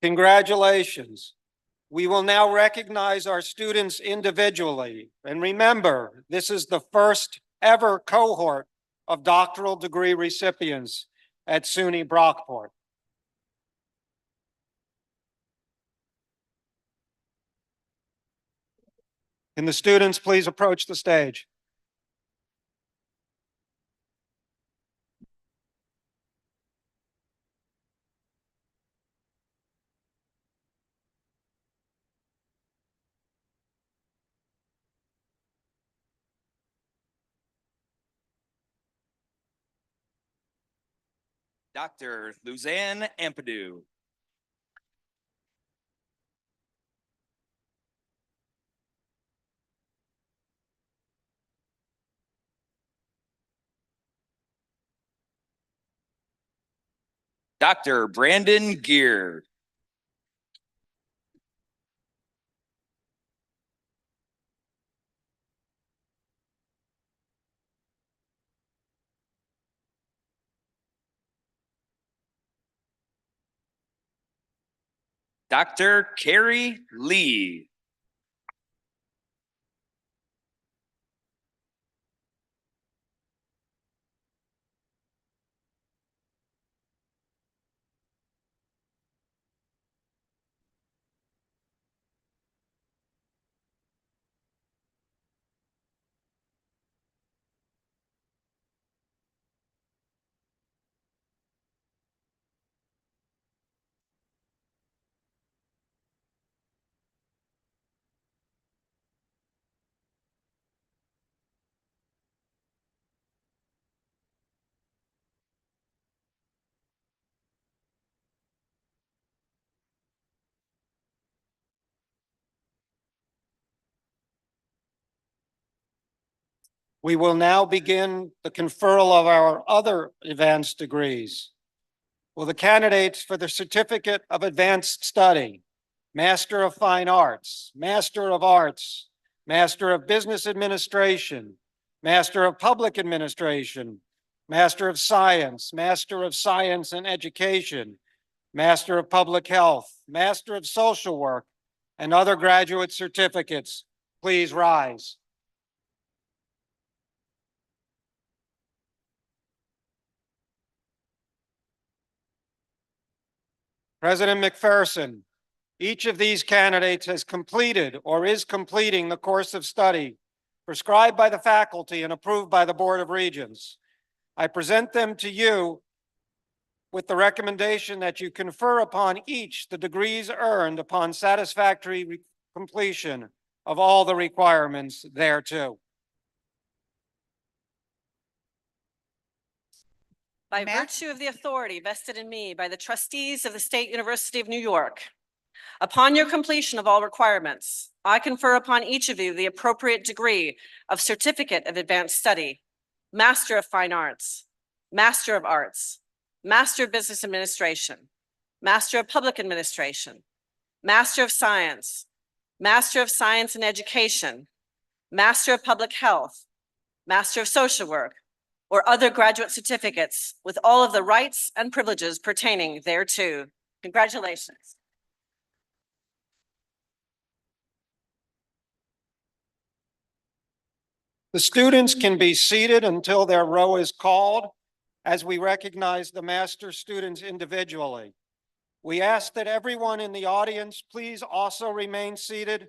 Congratulations. We will now recognize our students individually. And remember, this is the first ever cohort of doctoral degree recipients at SUNY Brockport. Can the students please approach the stage? Dr. Luzanne Ampadu. Dr. Brandon Gear. Dr. Carrie Lee. We will now begin the conferral of our other advanced degrees. Will the candidates for the Certificate of Advanced Study, Master of Fine Arts, Master of Arts, Master of Business Administration, Master of Public Administration, Master of Science, Master of Science in Education, Master of Public Health, Master of Social Work, and other graduate certificates, please rise. President McPherson, each of these candidates has completed or is completing the course of study prescribed by the faculty and approved by the Board of Regents. I present them to you with the recommendation that you confer upon each the degrees earned upon satisfactory completion of all the requirements thereto. By virtue of the authority vested in me by the trustees of the State University of New York, upon your completion of all requirements, I confer upon each of you the appropriate degree of Certificate of Advanced Study, Master of Fine Arts, Master of Arts, Master of Business Administration, Master of Public Administration, Master of Science in Education, Master of Public Health, Master of Social Work, or other graduate certificates with all of the rights and privileges pertaining thereto. Congratulations. The students can be seated until their row is called as we recognize the master students individually. We ask that everyone in the audience please also remain seated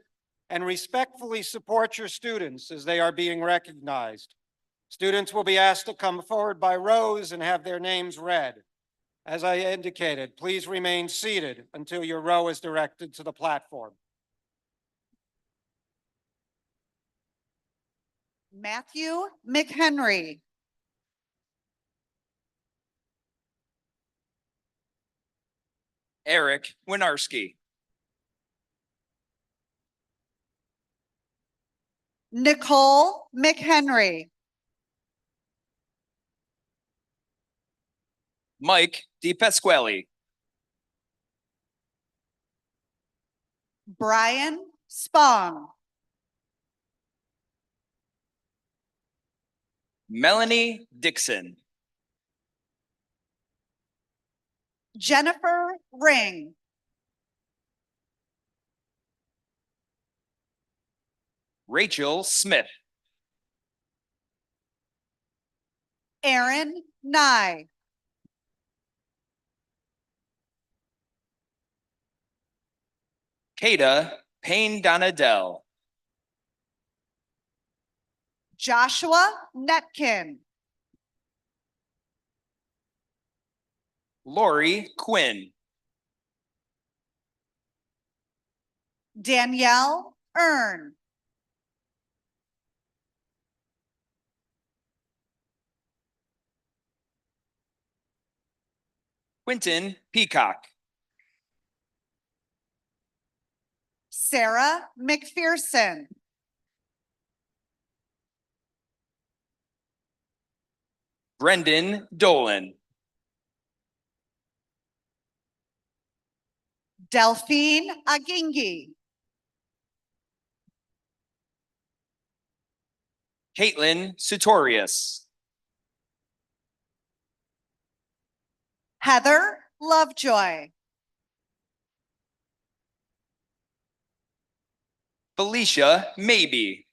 and respectfully support your students as they are being recognized. Students will be asked to come forward by rows and have their names read. As I indicated, please remain seated until your row is directed to the platform. Matthew McHenry. Eric Winarski. Nicole McHenry. Mike DiPasquale. Brian Spong. Melanie Dixon. Jennifer Ring. Rachel Smith. Aaron Nye. Kata Payne Donadell. Joshua Netkin. Lori Quinn. Danielle Earn. Quentin Peacock. Sarah McPherson. Brendan Dolan. Delphine Agingi. Caitlin Sutorius. Heather Lovejoy. Felicia Maybe.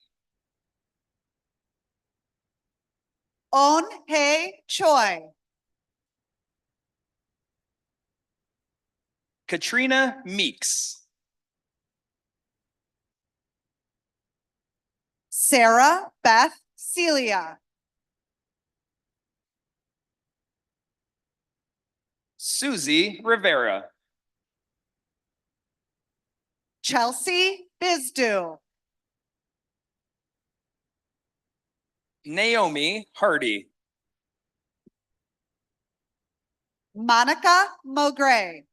On Hae Choi. Katrina Meeks. Sarah Beth Celia. Susie Rivera. Chelsea Bizdu. Naomi Hardy. Monica Mogray.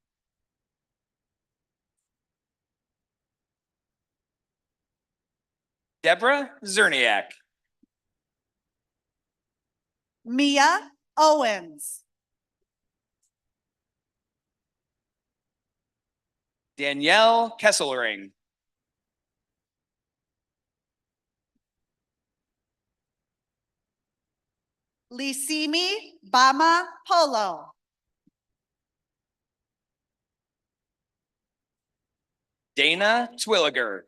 Deborah Zerniak. Mia Owens. Danielle Kesselring. Lisimi Bama Polo. Dana Twilliger.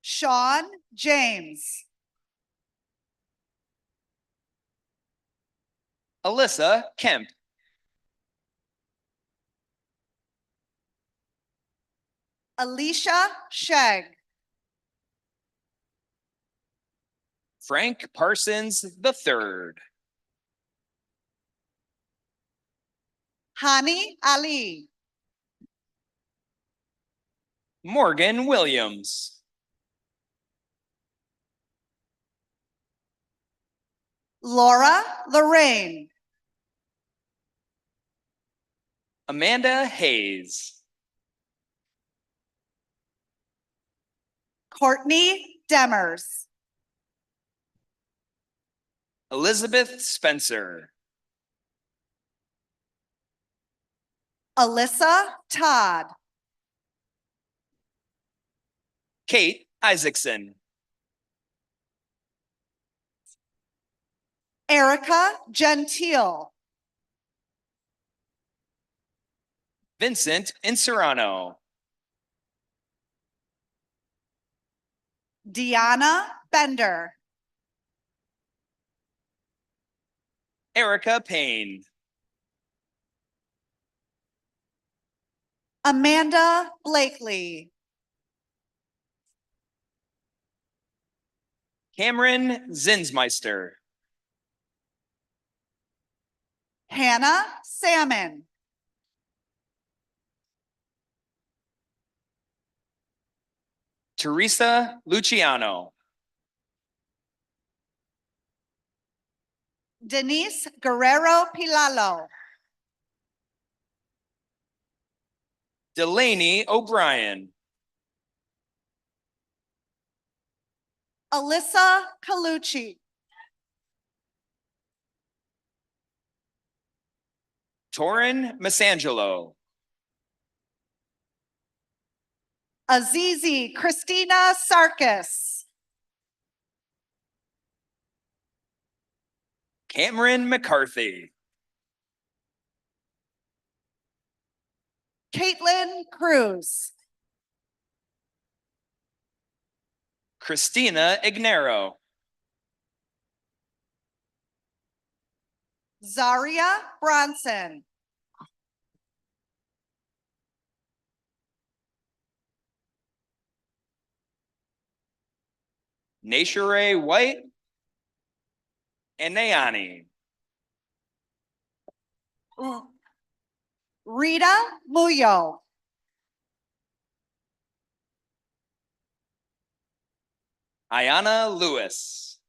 Sean James. Alyssa Kemp. Alicia Shegg. Frank Parsons III. Hani Ali. Morgan Williams. Laura Lorraine. Amanda Hayes. Courtney Demers. Elizabeth Spencer. Alyssa Todd. Kate Isaacson. Erica Gentile. Vincent Inserano. Deanna Bender. Erica Payne. Amanda Blakely. Cameron Zinsmeister. Hannah Salmon. Teresa Luciano. Denise Guerrero Pilalo. Delaney O'Brien. Alyssa Colucci. Torin Masangelo. Azizi Christina Sarkis. Cameron McCarthy. Caitlin Cruz. Christina Ignero. Zaria Bronson. Nashere White and Nayani. Rita Muyo. Ayana Lewis.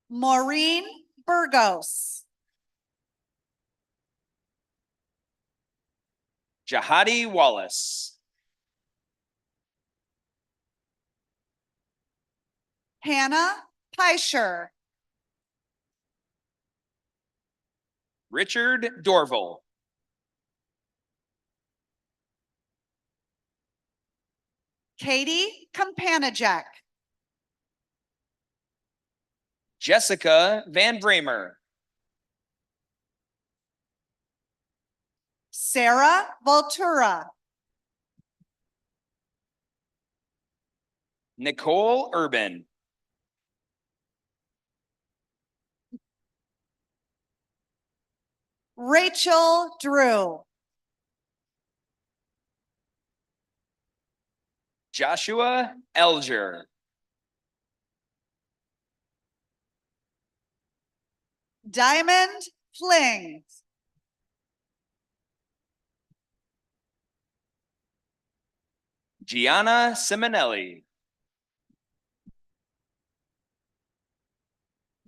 Maureen Burgos. Jahadi Wallace. Hannah Peischer. Richard Dorval. Katie Kompanajek. Jessica Van Bramer. Sarah Voltura. Nicole Urban. Rachel Drew. Joshua Elger. Diamond Fling. Gianna Simonelli.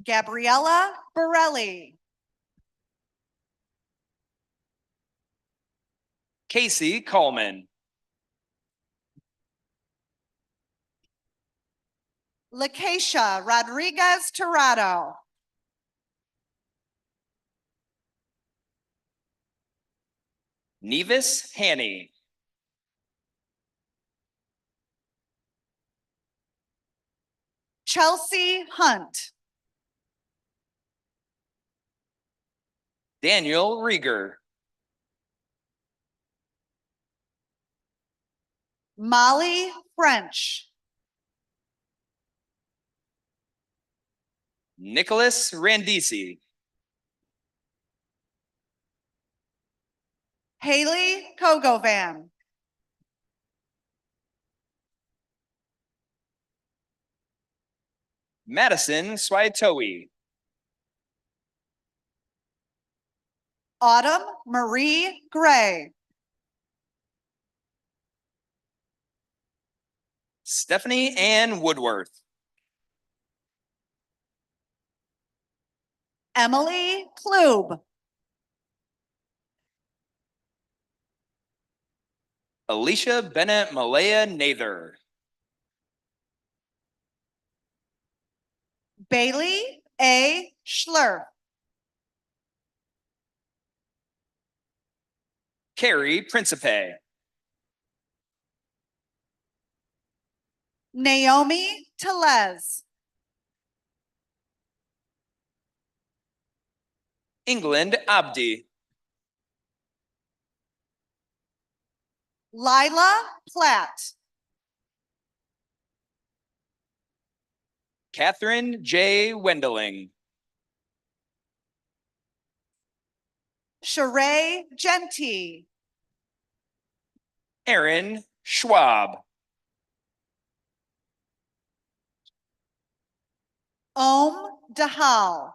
Gabriella Borelli. Casey Coleman. Lakeisha Rodriguez Tirado. Nevis Hanny. Chelsea Hunt. Daniel Rieger. Molly French. Nicholas Randisi. Haley Kogovan. Madison Swaitoe. Autumn Marie Gray. Stephanie Ann Woodworth. Emily Klube. Alicia Bennett Malaya Nather. Bailey A. Schlurf. Carrie Principe. Naomi Telez. England Abdi. Lila Platt. Catherine J. Wendeling. Sheree Genty. Aaron Schwab. Om Dahal.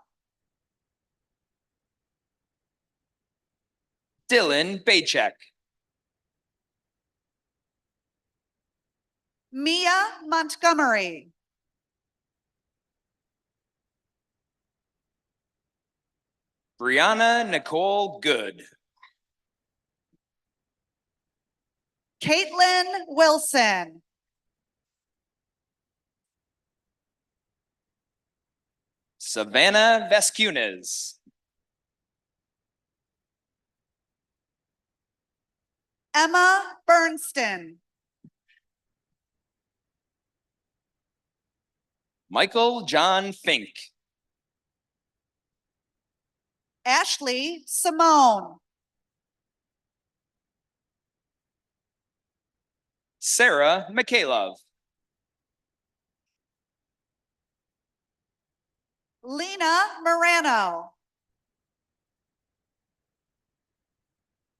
Dylan Baychek. Mia Montgomery. Brianna Nicole Good. Caitlin Wilson. Savannah Vasquez. Emma Bernston. Michael John Fink. Ashley Simone. Sarah Mikhailov. Lena Morano.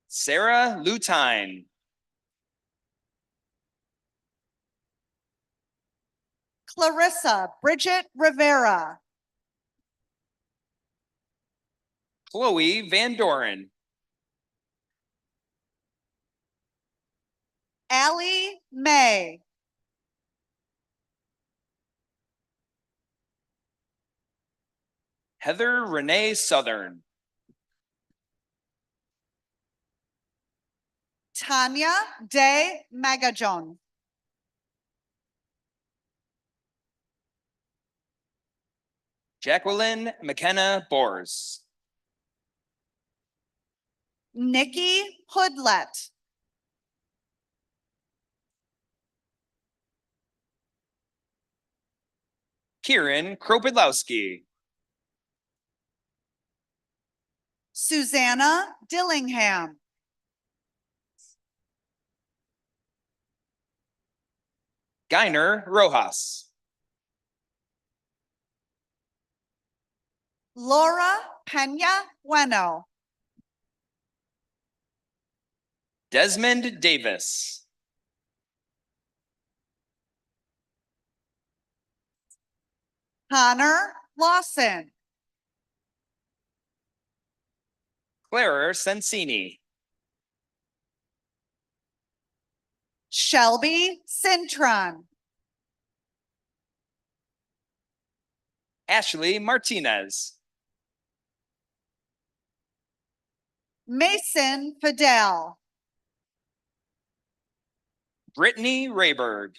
Sarah Lutine. Clarissa Bridget Rivera. Chloe Van Doren. Allie May. Heather Renee Southern. Tanya De Magajon. Jacqueline McKenna Bors. Nikki Hoodlet. Kieran Kropidlowski. Susanna Dillingham. Geiner Rojas. Laura Pena Bueno. Desmond Davis. Connor Lawson. Clara Sensini. Shelby Cintron. Ashley Martinez. Mason Fidel. Brittany Rayberg.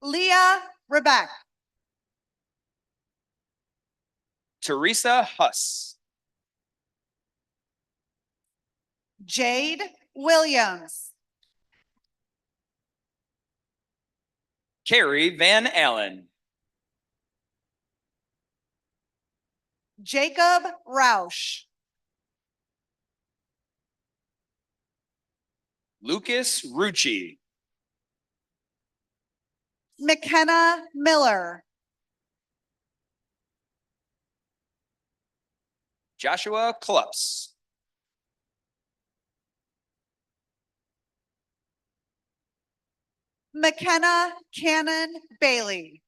Leah Rebecca. Teresa Huss. Jade Williams. Carrie Van Allen. Jacob Roush. Lucas Rucci. McKenna Miller. Joshua Klups. McKenna Cannon Bailey.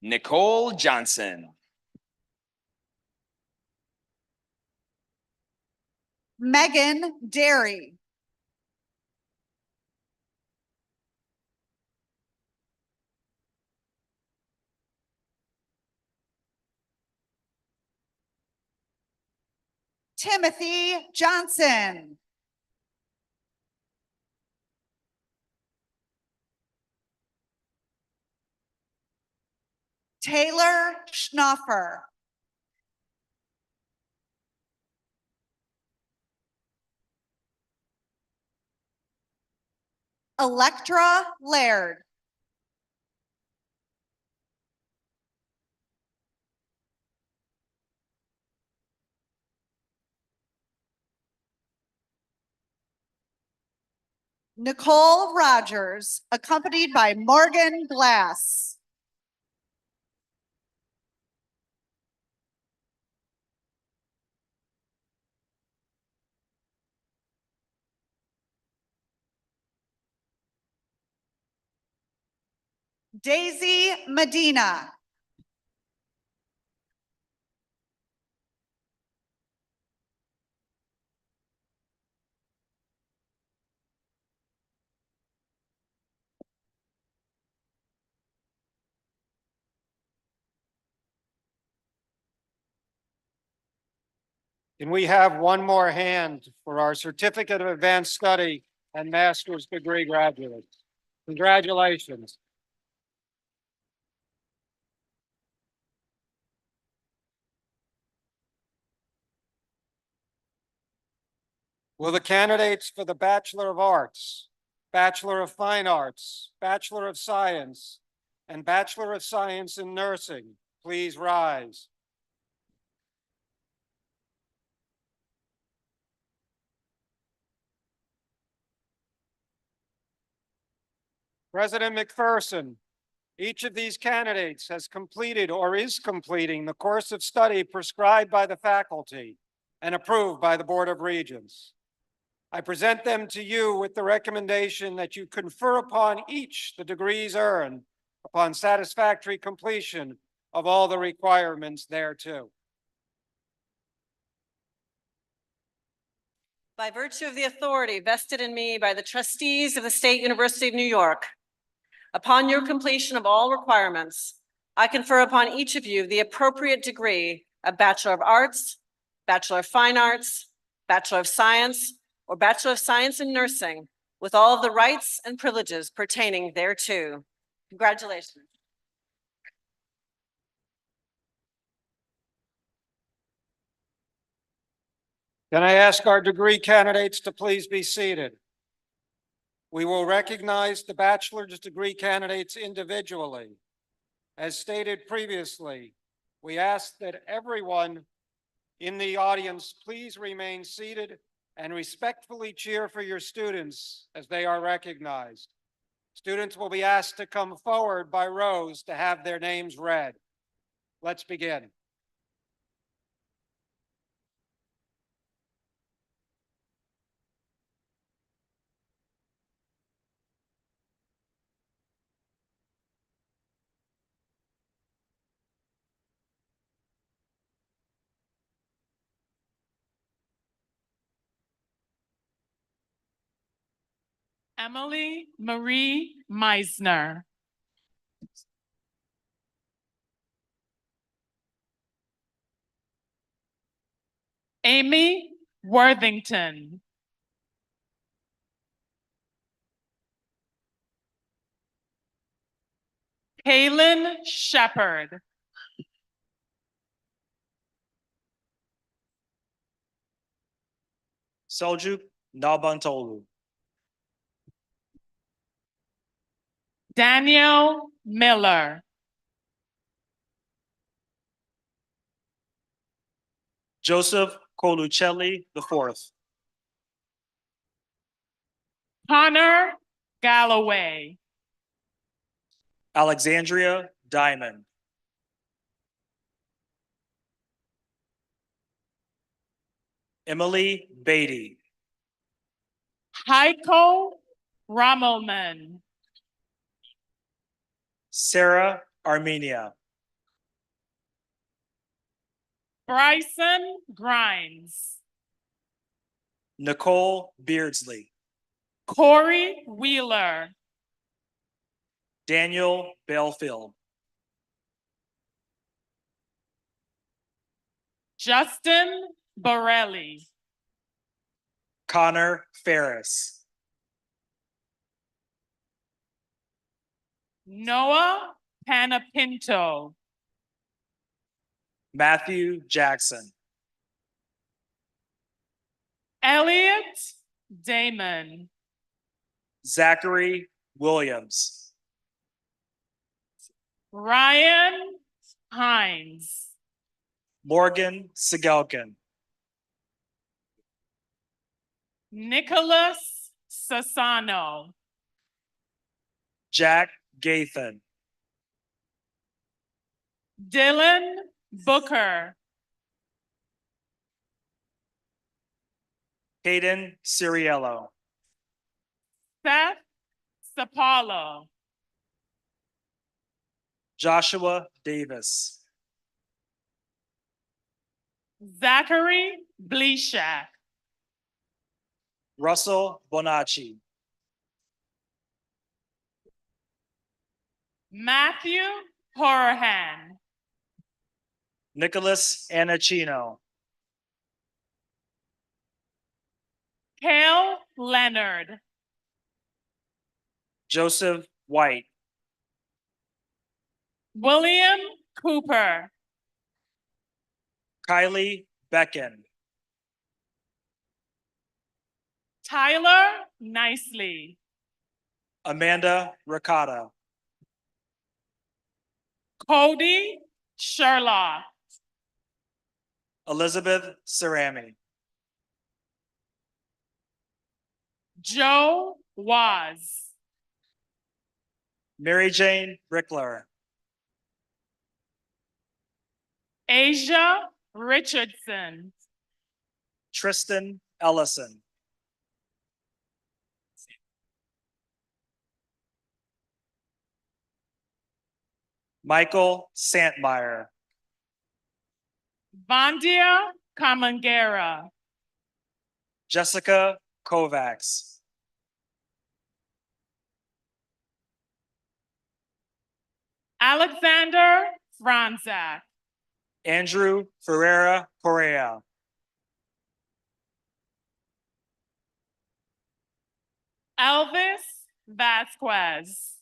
Nicole Johnson. Megan Derry. Timothy Johnson. Taylor Schnoffer. Electra Laird. Nicole Rogers, accompanied by Morgan Glass. Daisy Medina. Can we have one more hand for our Certificate of Advanced Study and Master's Degree graduates? Congratulations. Will the candidates for the Bachelor of Arts, Bachelor of Fine Arts, Bachelor of Science, and Bachelor of Science in Nursing please rise? President McPherson, each of these candidates has completed or is completing the course of study prescribed by the faculty and approved by the Board of Regents. I present them to you with the recommendation that you confer upon each the degrees earned upon satisfactory completion of all the requirements thereto. By virtue of the authority vested in me by the trustees of the State University of New York, upon your completion of all requirements, I confer upon each of you the appropriate degree of Bachelor of Arts, Bachelor of Fine Arts, Bachelor of Science, or Bachelor of Science in Nursing, with all of the rights and privileges pertaining thereto. Congratulations. Can I ask our degree candidates to please be seated? We will recognize the bachelor's degree candidates individually. As stated previously, we ask that everyone in the audience please remain seated and respectfully cheer for your students as they are recognized. Students will be asked to come forward by rows to have their names read. Let's begin. Emily Marie Meisner. Amy Worthington. Kaylin Shepard. Seljuk Nalbantolu. Daniel Miller. Joseph Colucelli IV. Connor Galloway. Alexandria Diamond. Emily Beatty. Heiko Ramelman. Sarah Armenia. Bryson Grimes. Nicole Beardsley. Corey Wheeler. Daniel Belfield. Justin Borelli. Connor Ferris. Noah Panapinto. Matthew Jackson. Elliot Damon. Zachary Williams. Ryan Hines. Morgan Sigelkin. Nicholas Sassano. Jack Gathan. Dylan Booker. Hayden Ciriello. Seth Sapalo. Joshua Davis. Zachary Bleshak. Russell Bonacci. Matthew Horahan. Nicholas Anacino. Cale Leonard. Joseph White. William Cooper. Kylie Becken. Tyler Nicely. Amanda Ricotta. Cody Sherlock. Elizabeth Cerami. Joe Waz. Mary Jane Rickler. Asia Richardson. Tristan Ellison. Michael Santmeyer. Vandia Kamangera. Jessica Kovacs. Alexander Franzak. Andrew Ferreira Correa. Elvis Vasquez.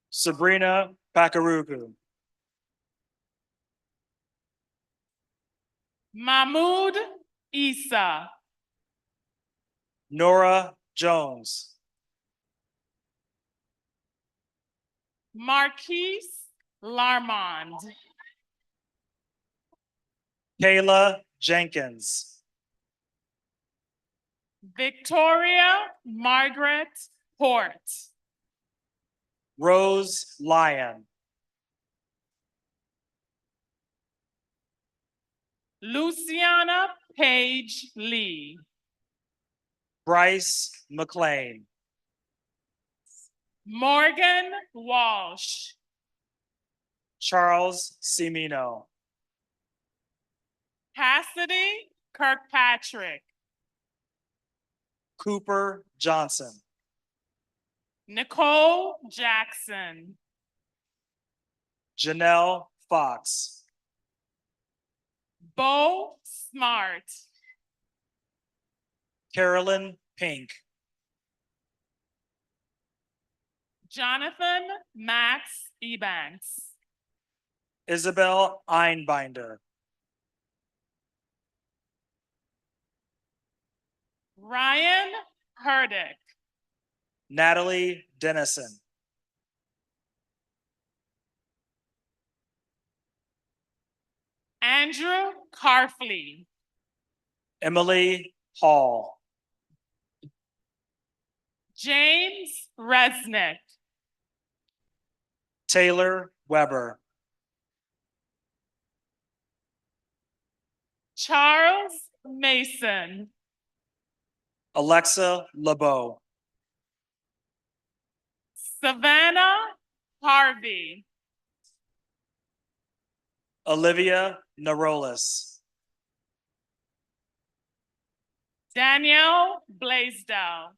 Sabrina Pakaruku. Mahmoud Isa. Nora Jones. Marquise Larmond. Kayla Jenkins. Victoria Margaret Port. Rose Lyon. Luciana Page Lee. Bryce McLean. Morgan Walsh. Charles Cimino. Cassidy Kirkpatrick. Cooper Johnson. Nicole Jackson. Janelle Fox. Bo Smart. Carolyn Pink. Jonathan Max Ebanks. Isabel Einbinder. Ryan Herdick. Natalie Dennison. Andrew Carfley, Emily Hall. James Resnick, Taylor Weber. Charles Mason, Alexa LeBeau. Savannah Harvey, Olivia Narolis. Danielle Blaisdell,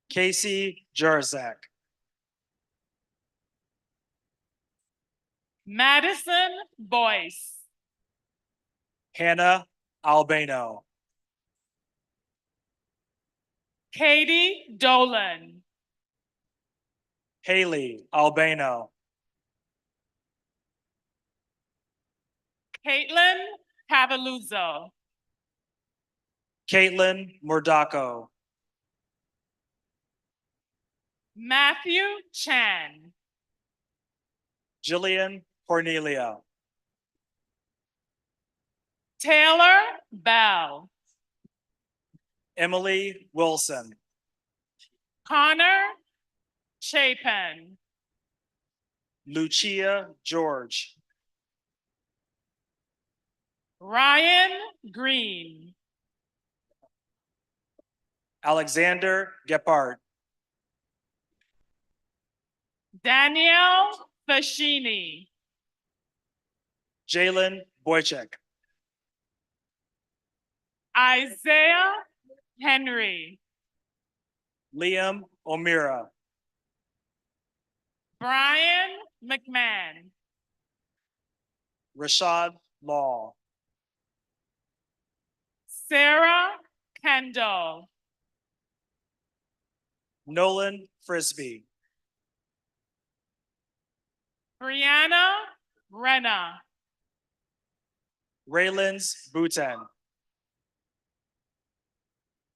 Casey Jurzak. Madison Boyce, Hannah Albano. Katie Dolan, Haley Albano. Caitlin Cavaluzzo, Caitlin Mordacco. Matthew Chan, Jillian Cornelia. Taylor Bell, Emily Wilson. Connor Chapin, Lucia George. Ryan Green, Alexander Gephardt. Danielle Fashini, Jalen Boychek. Isaiah Henry, Liam O'Meara. Brian McMahon, Rashad Law. Sarah Kendall, Nolan Frisbee. Brianna Renna, Raylan's Boutin.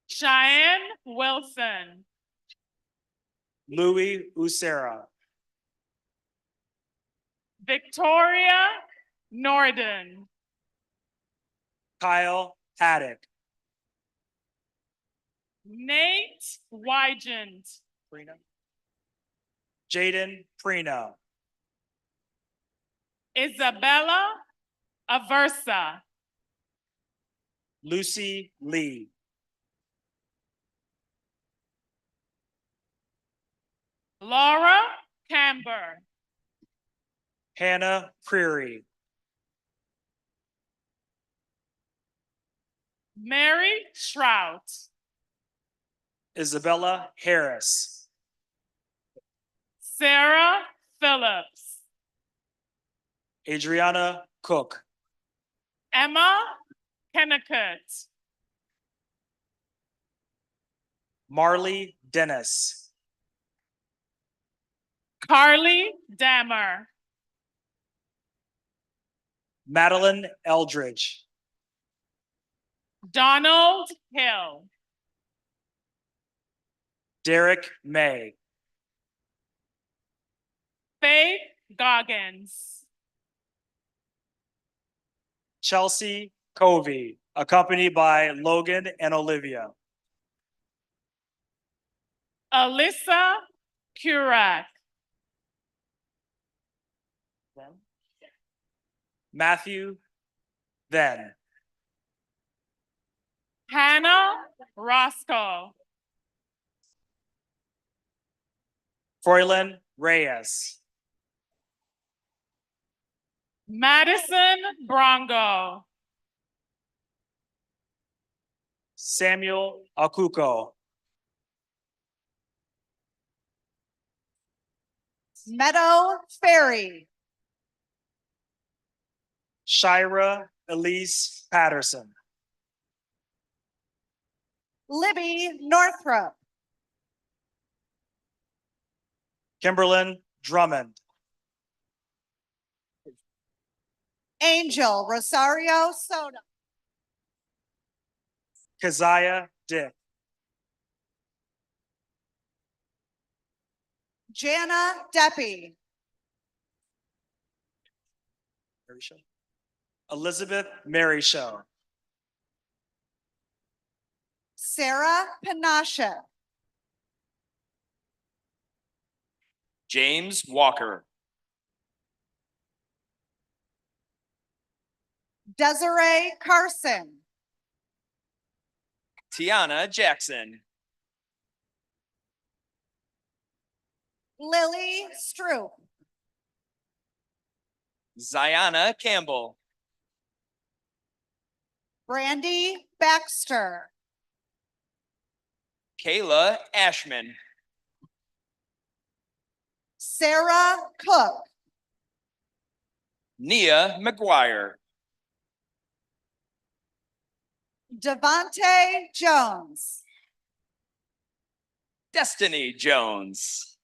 Cheyenne Wilson, Louis Usera. Victoria Norden, Kyle Haddock. Nate Wygant, Jaden Prina. Isabella Aversa, Lucy Lee. Laura Camber, Hannah Prairie. Mary Trout, Isabella Harris. Sarah Phillips, Adriana Cook. Emma Kennicott, Marley Dennis. Carly Dammer, Madeline Eldridge. Donald Hill, Derek May. Faith Goggins, Chelsea Covey, accompanied by Logan and Olivia. Alyssa Kurak, Matthew Then. Hannah Roscoe, Froylan Reyes. Madison Brongo, Samuel Akuko. Meadow Ferry, Shira Elise Patterson. Libby Northrop, Kimberlyn Drummond. Angel Rosario Soto, Keziah Dick. Jana Deppie. Elizabeth Mary Show. Sarah Panasha. James Walker. Desiree Carson. Tiana Jackson. Lily Stroop. Ziana Campbell. Brandy Baxter. Kayla Ashman. Sarah Cook. Nia McGuire. Devontae Jones. Destiny Jones.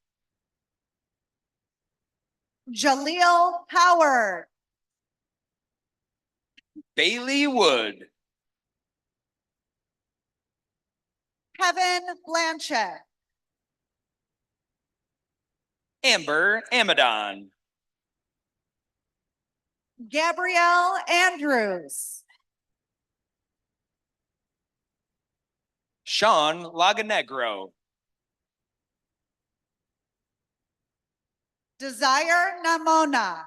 Jaleel Howard. Bailey Wood. Kevin Blanchett. Amber Amadon. Gabrielle Andrews. Sean Laganegro. Desire Namona.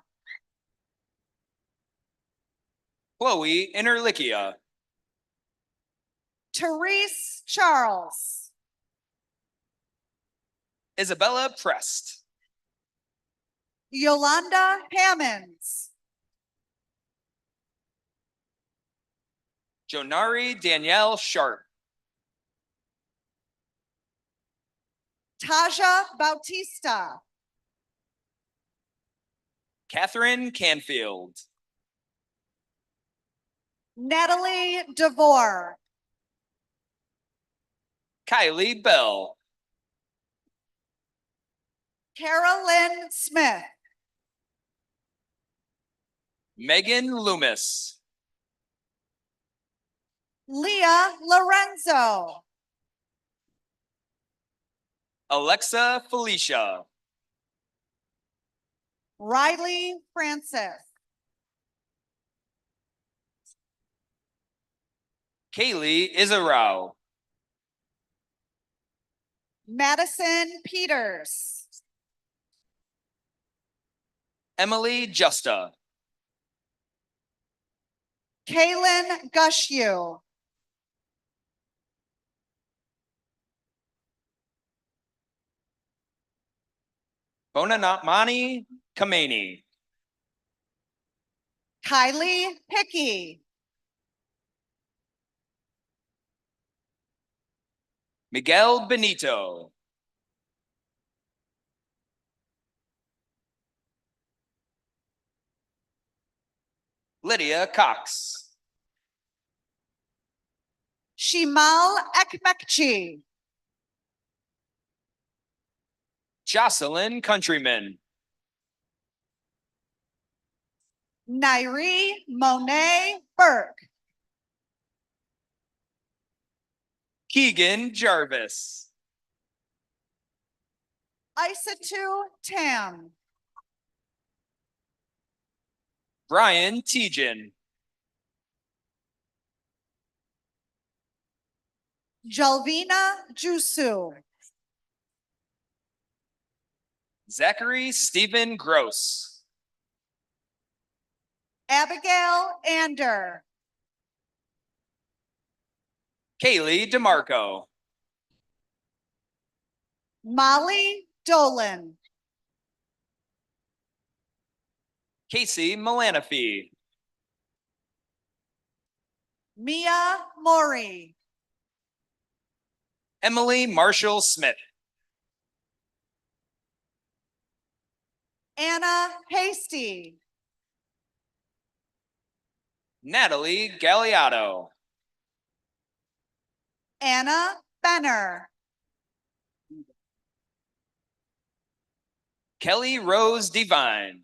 Chloe Interlicia. Therese Charles. Isabella Prest. Yolanda Hammonds. Jonari Danielle Sharp. Taja Bautista. Catherine Canfield. Natalie DeVore. Kylie Bell. Carolyn Smith. Megan Loomis. Leah Lorenzo. Alexa Felicia. Riley Francis. Kaylee Izarau. Madison Peters. Emily Justa. Kaylin Gushue. Bonamani Kamani. Kylie Hickey. Miguel Benito. Lydia Cox. Shimal Ekmekchi. Jocelyn Countryman. Nairi Monet Burke. Keegan Jarvis. Isatu Tam. Brian Tejan. Jalvina Jusu. Zachary Stephen Gross. Abigail Ander. Kaylee DeMarco. Molly Dolan. Casey Malanafi. Mia Mori. Emily Marshall Smith. Anna Hasty. Natalie Galliato. Anna Benner. Kelly Rose Divine.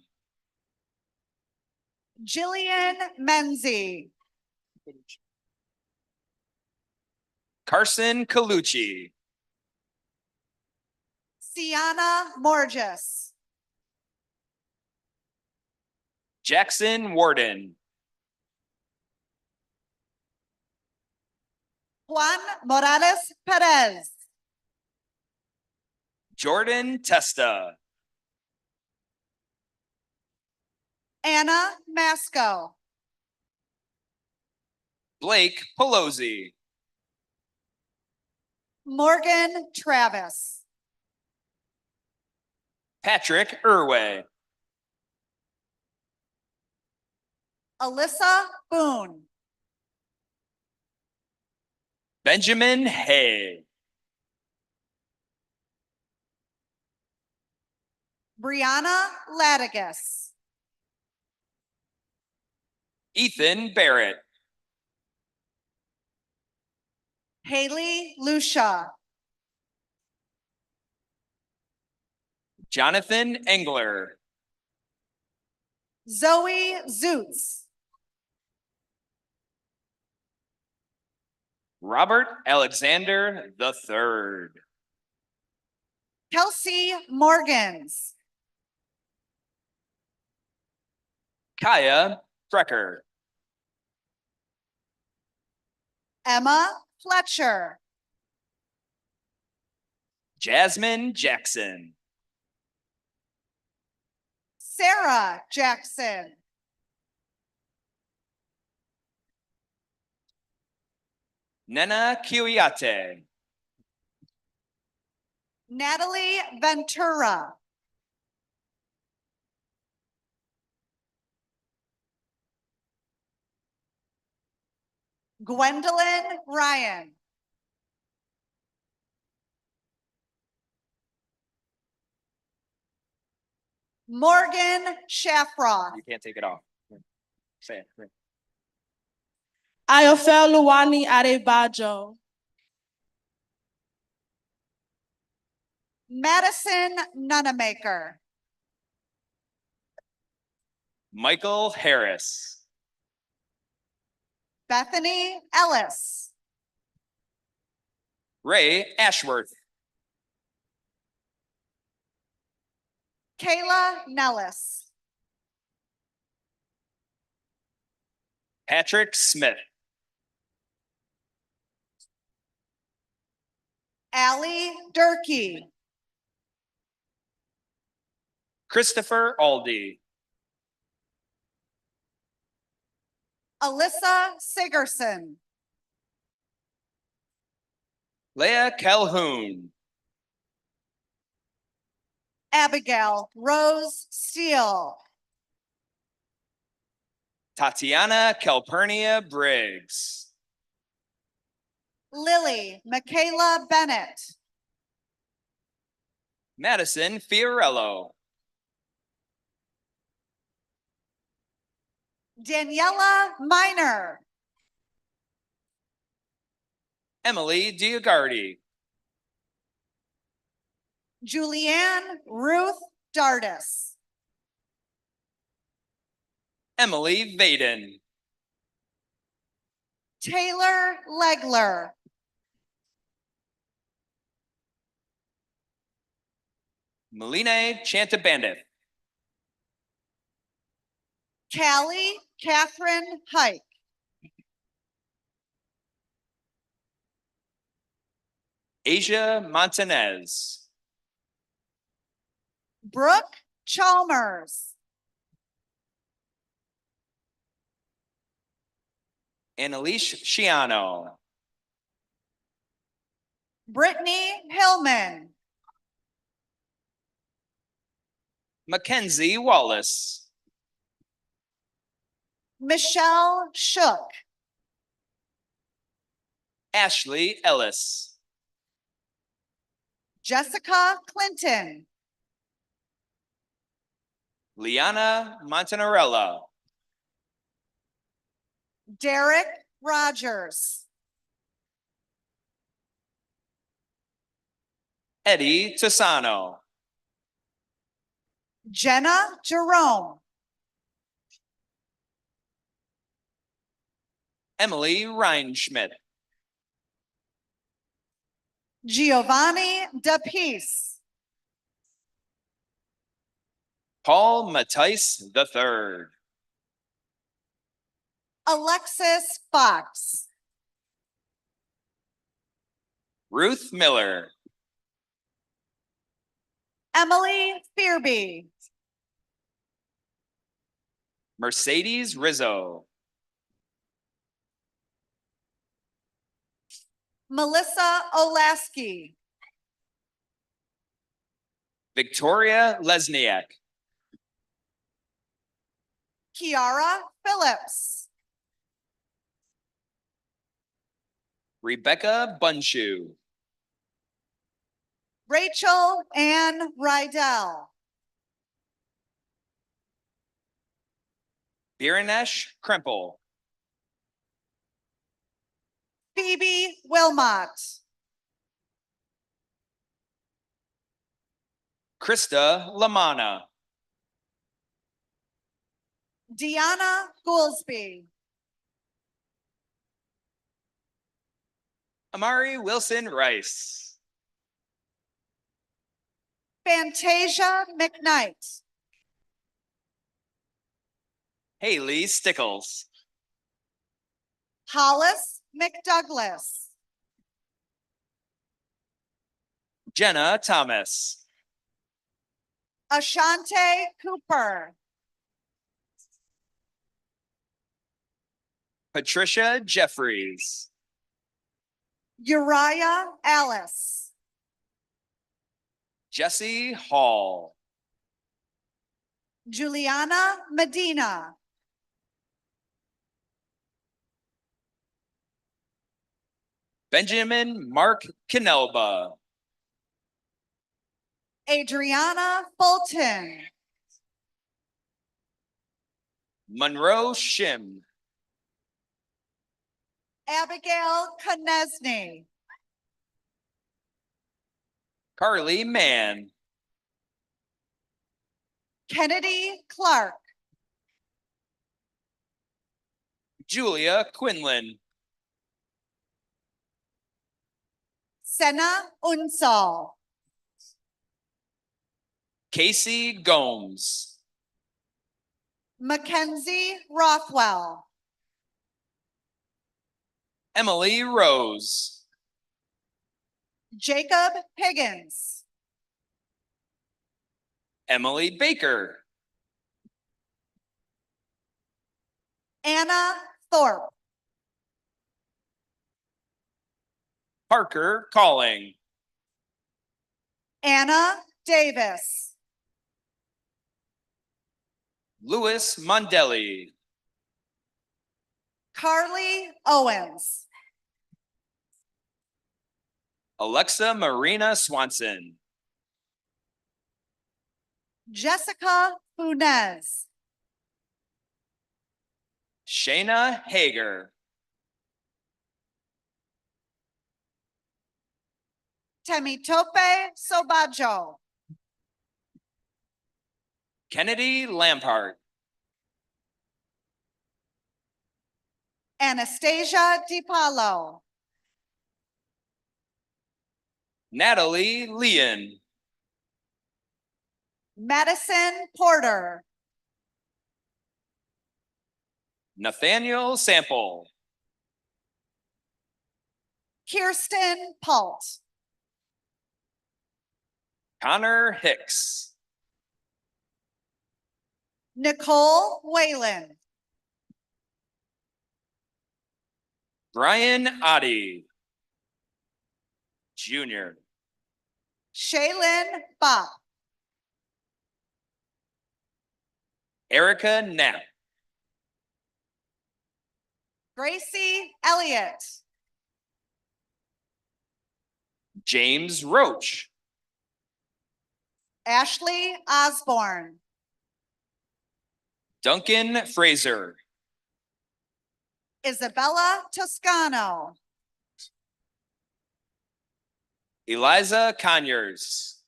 Jillian Menzie. Carson Colucci. Sienna Morges. Jackson Warden. Juan Morales Perez. Jordan Testa. Anna Masco. Blake Pelosi. Morgan Travis. Patrick Irway. Alyssa Boone. Benjamin Hay. Brianna Latigas. Ethan Barrett. Haley Lucia. Jonathan Engler. Zoe Zoots. Robert Alexander III. Kelsey Morgans. Kaya Frecker. Emma Fletcher. Jasmine Jackson. Sarah Jackson. Nena Kiwiate. Natalie Ventura. Gwendolyn Ryan. Morgan Shafroth. You can't take it off. Say it. Ayofel Luwani Adebajo. Madison Nunamaker. Michael Harris. Bethany Ellis. Ray Ashworth. Kayla Nellis. Patrick Smith. Allie Durkee. Christopher Aldi. Alyssa Sigerson. Leah Calhoun. Abigail Rose Steele. Tatiana Calpurnia Briggs. Lily Michaela Bennett. Madison Fiorello. Daniela Miner. Emily Diagardi. Julianne Ruth Dardis. Emily Vaden. Taylor Legler. Meline Chantabandith. Callie Catherine Hike. Asia Montanez. Brooke Chalmers. Annalise Shiano. Brittany Hillman. Mackenzie Wallace. Michelle Shook. Ashley Ellis. Jessica Clinton. Liana Montanarella. Derek Rogers. Eddie Tosano. Jenna Jerome. Emily Reinschmidt. Giovanni DePiece. Paul Mattice III. Alexis Fox, Ruth Miller. Emily Fearby, Mercedes Rizzo. Melissa Olaski, Victoria Lesniak. Kiara Phillips, Rebecca Bunshu. Rachel Ann Rydell, Biranesh Kremple. Phoebe Wilmot, Krista Lamana. Deanna Goolsby, Amari Wilson Rice. Fantasia McKnight, Haley Stickles. Hollis McDouglas, Jenna Thomas. Ashante Cooper, Patricia Jeffries. Uriah Alice, Jesse Hall. Juliana Medina, Benjamin Mark Canelba. Adriana Fulton, Monroe Shim. Abigail Konesny, Carly Mann. Kennedy Clark, Julia Quinlan. Senna Unsal, Casey Gomes. Mackenzie Rothwell, Emily Rose. Jacob Higgins, Emily Baker. Anna Thorpe, Parker Calling. Anna Davis, Louis Mondelli. Carly Owens, Alexa Marina Swanson. Jessica Funes, Shayna Hager. Temitope Sobajo, Kennedy Lampart. Anastasia DiPaolo, Natalie Leon. Madison Porter, Nathaniel Sample. Kirsten Palt, Connor Hicks. Nicole Whalen, Brian Oddie. Jr. Shaylin Bach, Erica Knapp. Gracie Elliott, James Roach. Ashley Osborne, Duncan Fraser. Isabella Toscano, Eliza Conyers.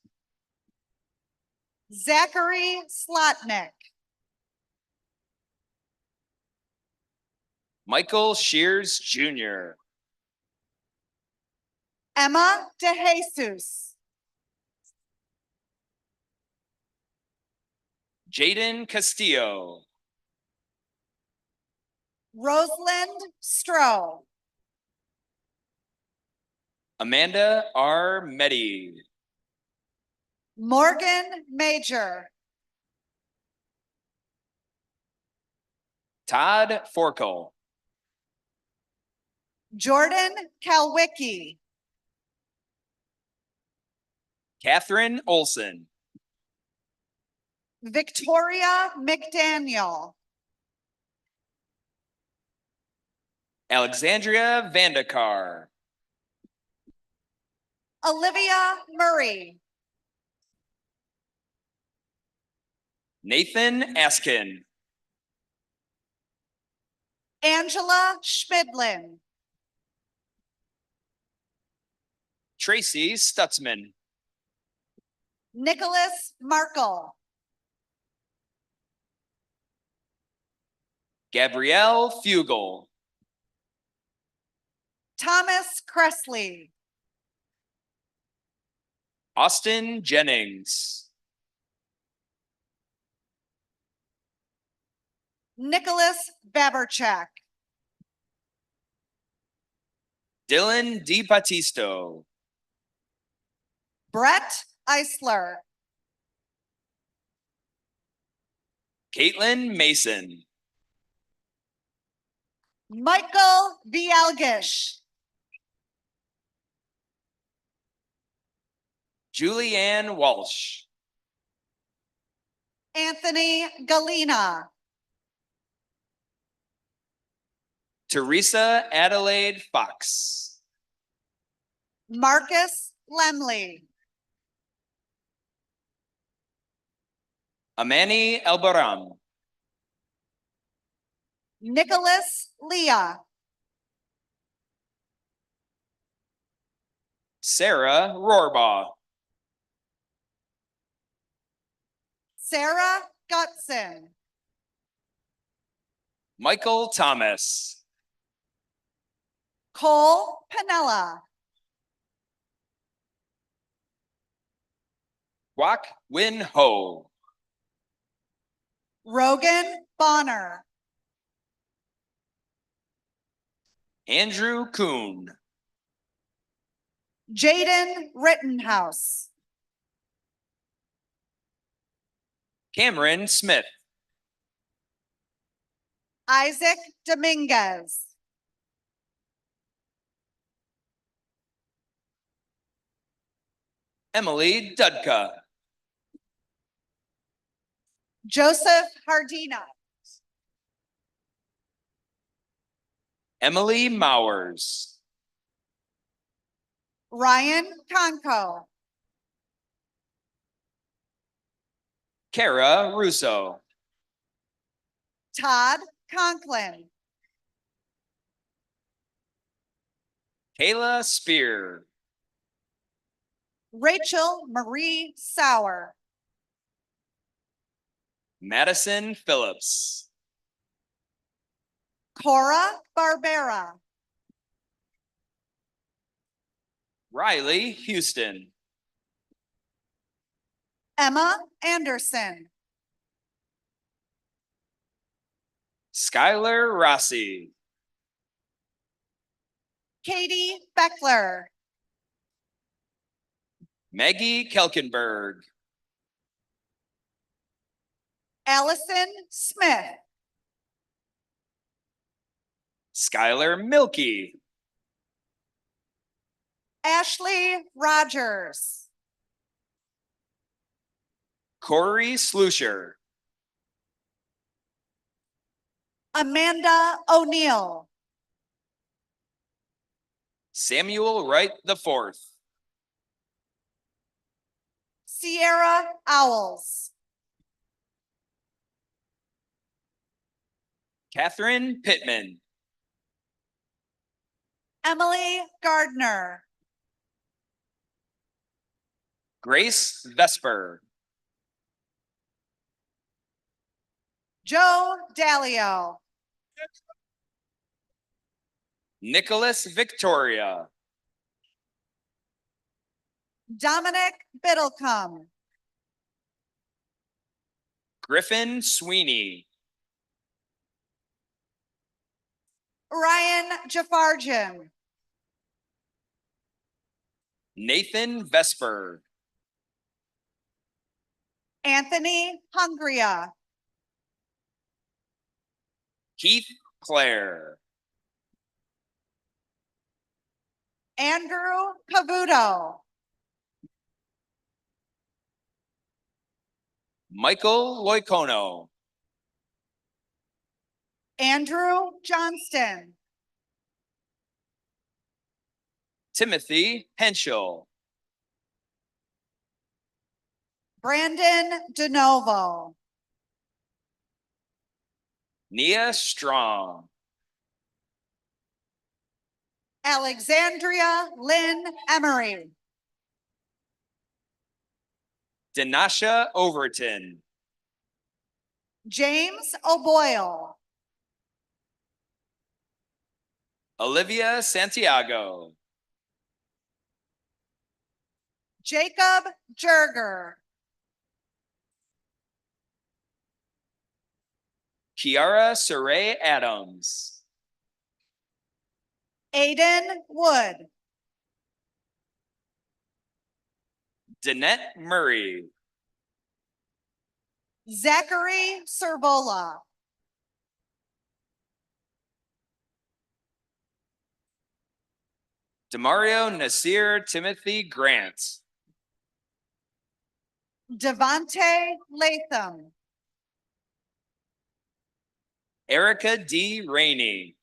Zachary Slotnick, Michael Shears Jr. Emma DeJesus, Jaden Castillo. Rosalind Stroh. Amanda R. Meddy. Morgan Major. Todd Forkel. Jordan Kalwicki. Catherine Olson. Victoria McDaniel. Alexandria Vandekar. Olivia Murray. Nathan Askin. Angela Schmidlin. Tracy Stutzman. Nicholas Markle. Gabrielle Fugel. Thomas Cressley. Austin Jennings. Nicholas Baberchak. Dylan DiBattisto. Brett Eisler. Caitlin Mason. Michael Vielgish. Julianne Walsh. Anthony Galina. Teresa Adelaide Fox. Marcus Lemley. Amani Elbaram. Nicholas Leah. Sarah Rohrbaugh. Sarah Gutson. Michael Thomas. Cole Panella. Kwok Win Ho. Rogan Bonner. Andrew Kuhn. Jaden Rittenhouse. Cameron Smith. Isaac Dominguez. Emily Dudka. Joseph Hardina. Emily Mowers. Ryan Conco. Kara Russo. Todd Conklin. Kayla Spear. Rachel Marie Sauer. Madison Phillips. Cora Barbera. Riley Houston. Emma Anderson. Skylar Rossi. Katie Beckler. Maggie Kelkenberg. Allison Smith. Skylar Milky. Ashley Rogers. Corey Slusher. Amanda O'Neill. Samuel Wright IV. Sierra Owls. Catherine Pittman. Emily Gardner. Grace Vesper. Joe Dalio. Nicholas Victoria. Dominic Biddlecombe. Griffin Sweeney, Ryan Jafarjan, Nathan Vesper, Anthony Hungria, Keith Clare, Andrew Cavuto, Michael Loicono, Andrew Johnston, Timothy Henschel, Brandon DeNovo, Nia Strong, Alexandria Lynn Emery, Denasha Overton, James O'Boyle, Olivia Santiago, Jacob Jerger, Kiara Saray Adams, Aiden Wood, Danette Murray, Zachary Servola, Demario Nasir Timothy Grant, Devontae Latham, Erica D. Rainey,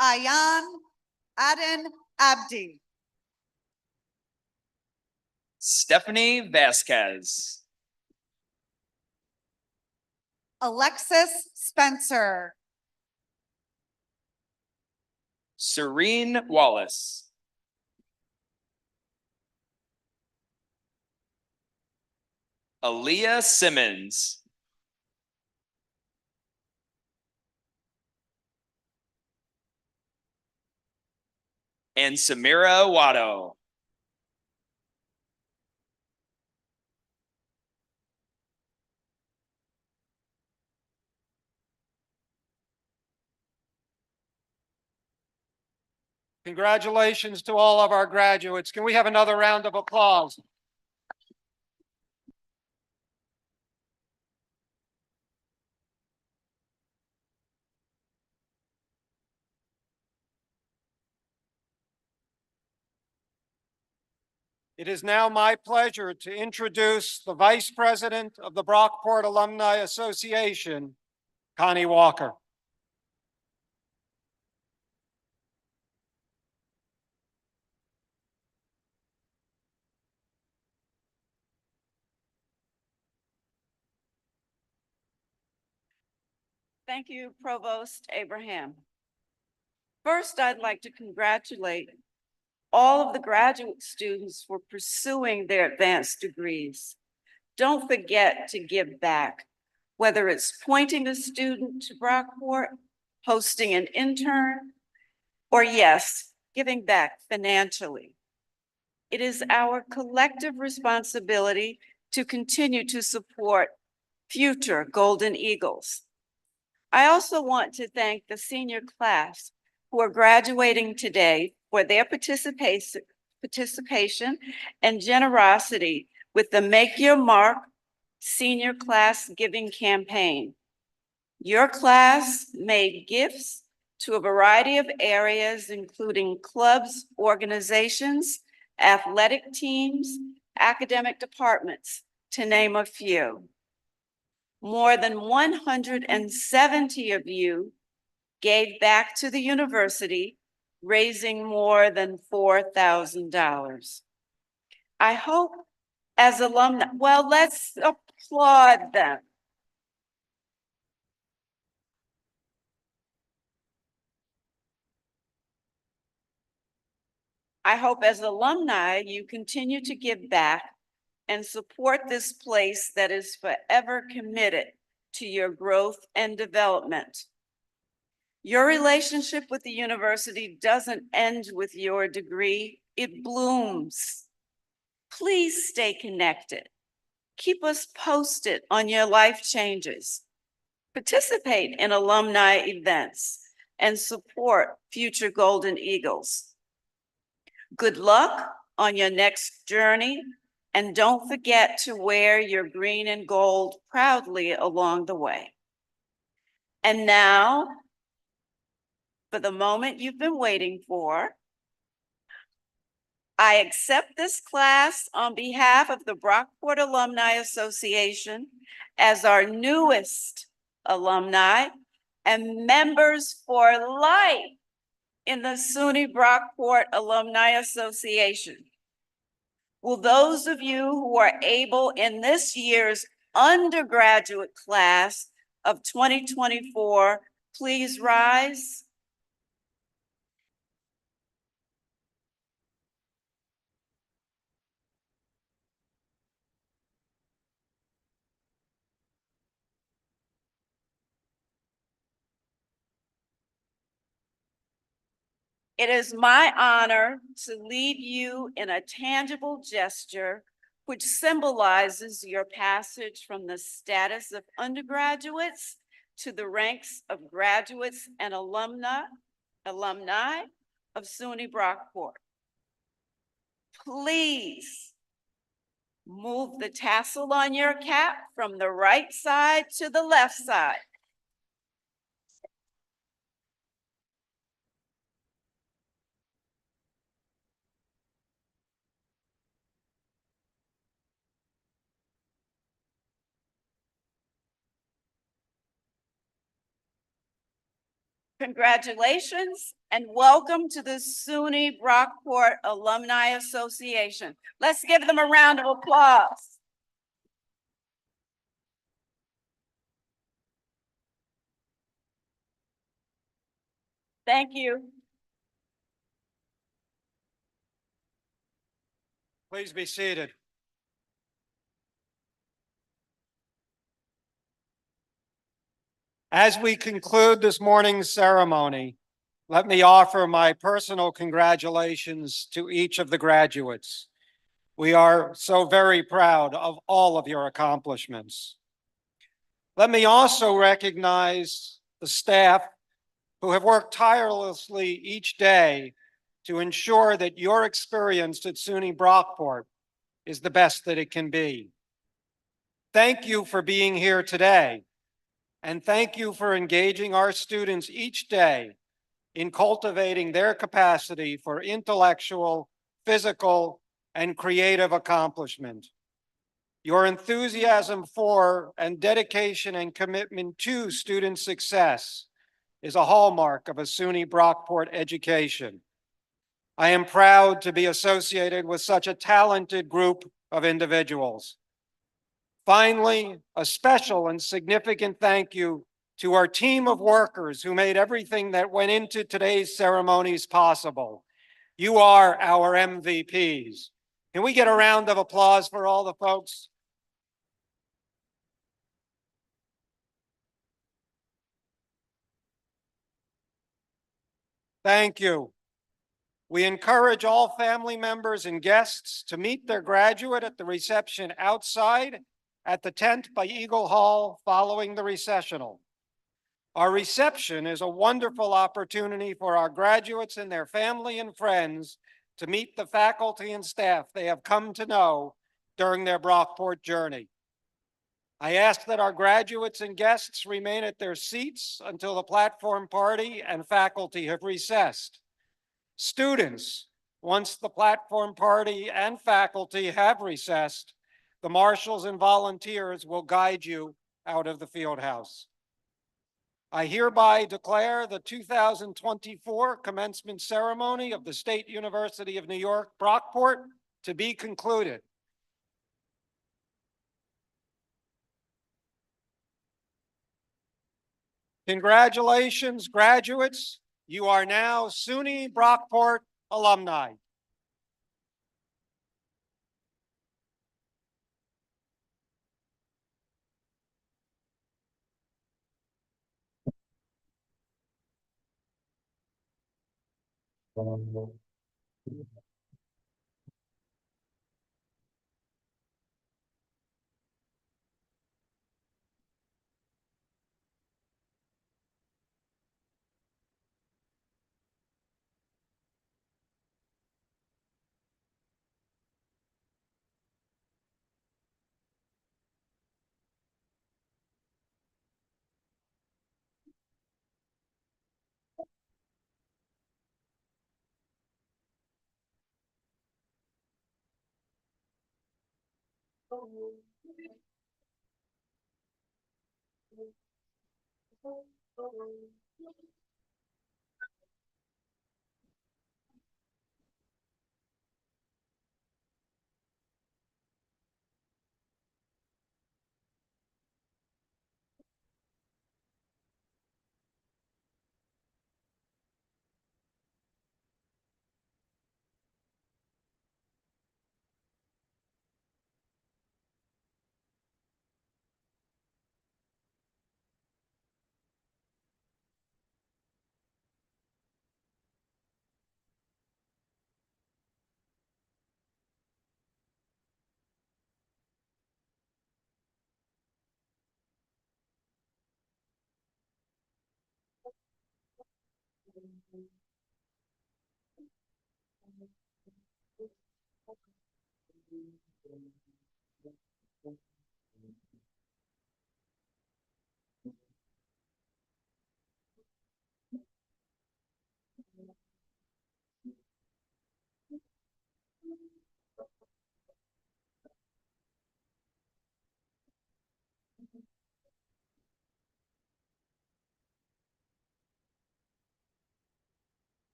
Ayan Aden Abdi, Stephanie Vasquez, Alexis Spencer, Serene Wallace, Aaliyah Simmons, and Samira Watto. Congratulations to all of our graduates. Can we have another round of applause? It is now my pleasure to introduce the Vice President of the Brockport Alumni Association, Connie Walker. Thank you, Provost Abraham. First, I'd like to congratulate all of the graduate students for pursuing their advanced degrees. Don't forget to give back, whether it's pointing a student to Brockport, hosting an intern, or yes, giving back financially. It is our collective responsibility to continue to support future Golden Eagles. I also want to thank the senior class who are graduating today for their participation and generosity with the Make Your Mark Senior Class Giving Campaign. Your class made gifts to a variety of areas, including clubs, organizations, athletic teams, academic departments, to name a few. More than 170 of you gave back to the university, raising more than $4,000. I hope as alumni, well, let's applaud them. I hope as alumni, you continue to give back and support this place that is forever committed to your growth and development. Your relationship with the university doesn't end with your degree, it blooms. Please stay connected. Keep us posted on your life changes. Participate in alumni events and support future Golden Eagles. Good luck on your next journey, and don't forget to wear your green and gold proudly along the way. And now, for the moment you've been waiting for, I accept this class on behalf of the Brockport Alumni Association as our newest alumni and members for life in the SUNY Brockport Alumni Association. Will those of you who are able in this year's undergraduate class of 2024 please rise? It is my honor to lead you in a tangible gesture which symbolizes your passage from the status of undergraduates to the ranks of graduates and alumni of SUNY Brockport. Please move the tassel on your cap from the right side to the left side. Congratulations and welcome to the SUNY Brockport Alumni Association. Let's give them a round of applause. Thank you. Please be seated. As we conclude this morning's ceremony, let me offer my personal congratulations to each of the graduates. We are so very proud of all of your accomplishments. Let me also recognize the staff who have worked tirelessly each day to ensure that your experience at SUNY Brockport is the best that it can be. Thank you for being here today, and thank you for engaging our students each day in cultivating their capacity for intellectual, physical, and creative accomplishment. Your enthusiasm for and dedication and commitment to student success is a hallmark of a SUNY Brockport education. I am proud to be associated with such a talented group of individuals. Finally, a special and significant thank you to our team of workers who made everything that went into today's ceremonies possible. You are our MVPs. Can we get a round of applause for all the folks? Thank you. We encourage all family members and guests to meet their graduate at the reception outside at the tent by Eagle Hall following the recessional. Our reception is a wonderful opportunity for our graduates and their family and friends to meet the faculty and staff they have come to know during their Brockport journey. I ask that our graduates and guests remain at their seats until the platform party and faculty have recessed. Students, once the platform party and faculty have recessed, the marshals and volunteers will guide you out of the field house. I hereby declare the 2024 commencement ceremony of the State University of New York, Brockport, to be concluded. Congratulations, graduates. You are now SUNY Brockport alumni.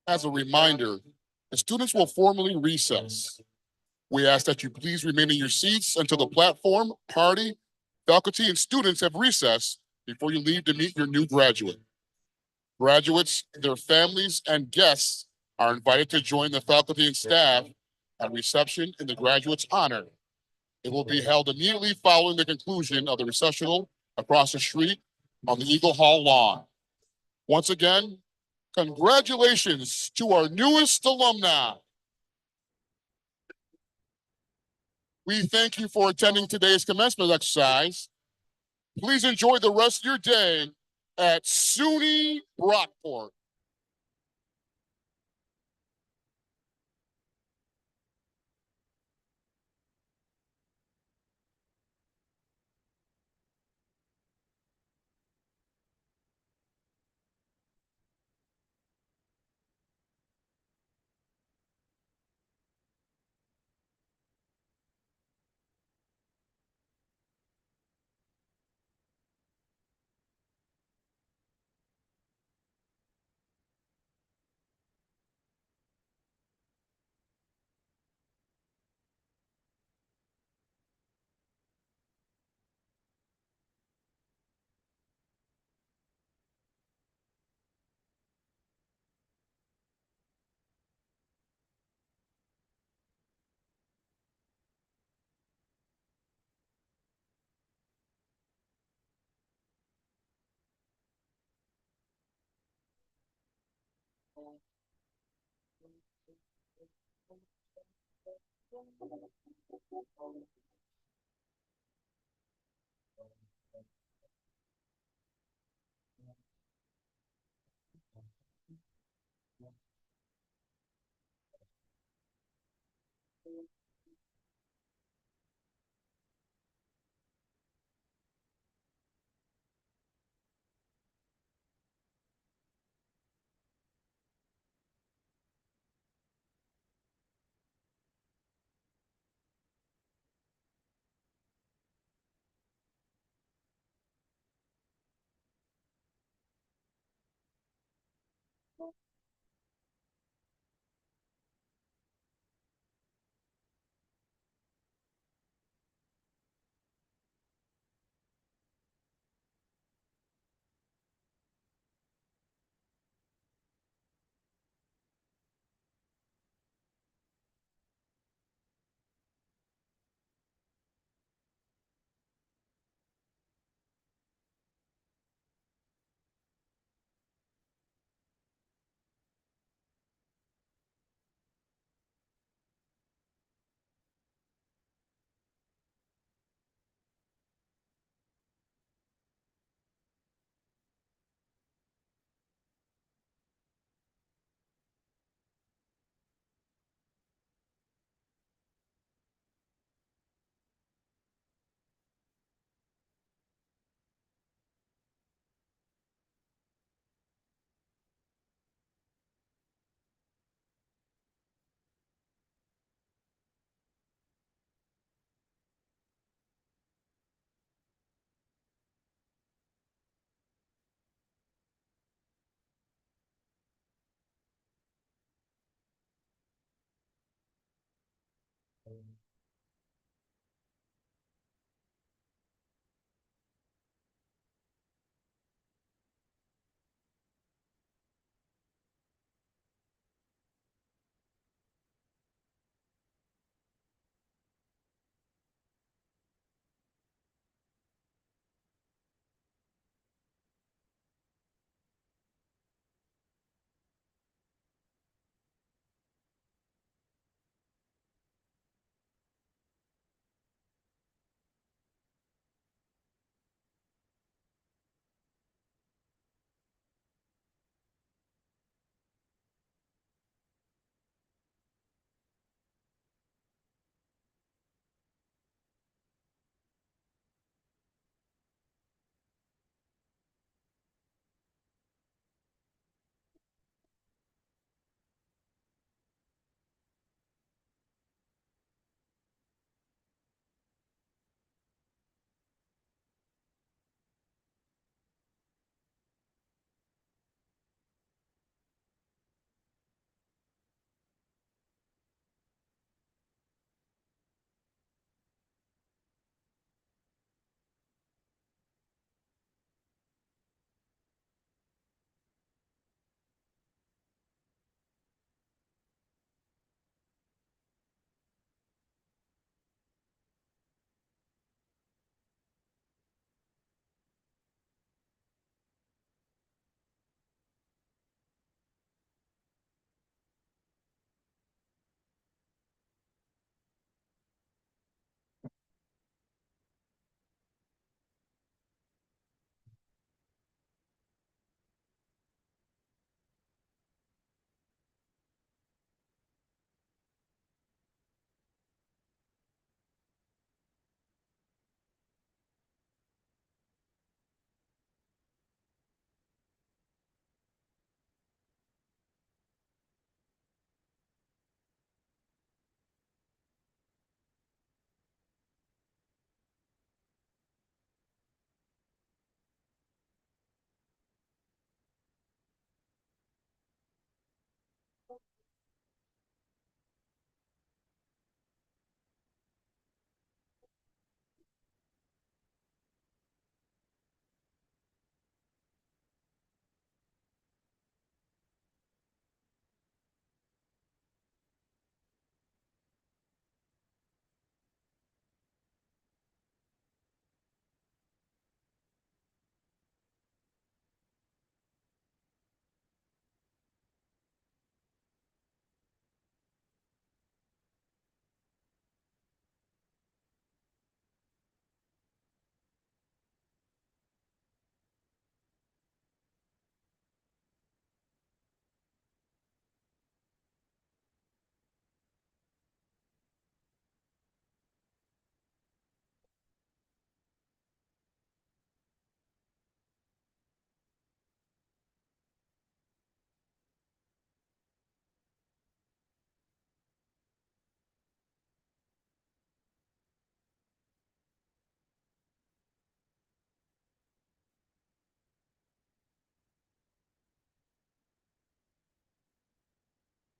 As a reminder, the students will formally recess. We ask that you please remain in your seats until the platform, party, faculty, and students have recessed before you leave to meet your new graduate. Graduates, their families, and guests are invited to join the faculty and staff at reception in the graduate's honor. It will be held immediately following the conclusion of the recessional across the street on the Eagle Hall lawn. Once again, congratulations to our newest alumni. We thank you for attending today's commencement exercise. Please enjoy the rest of your day at SUNY Brockport.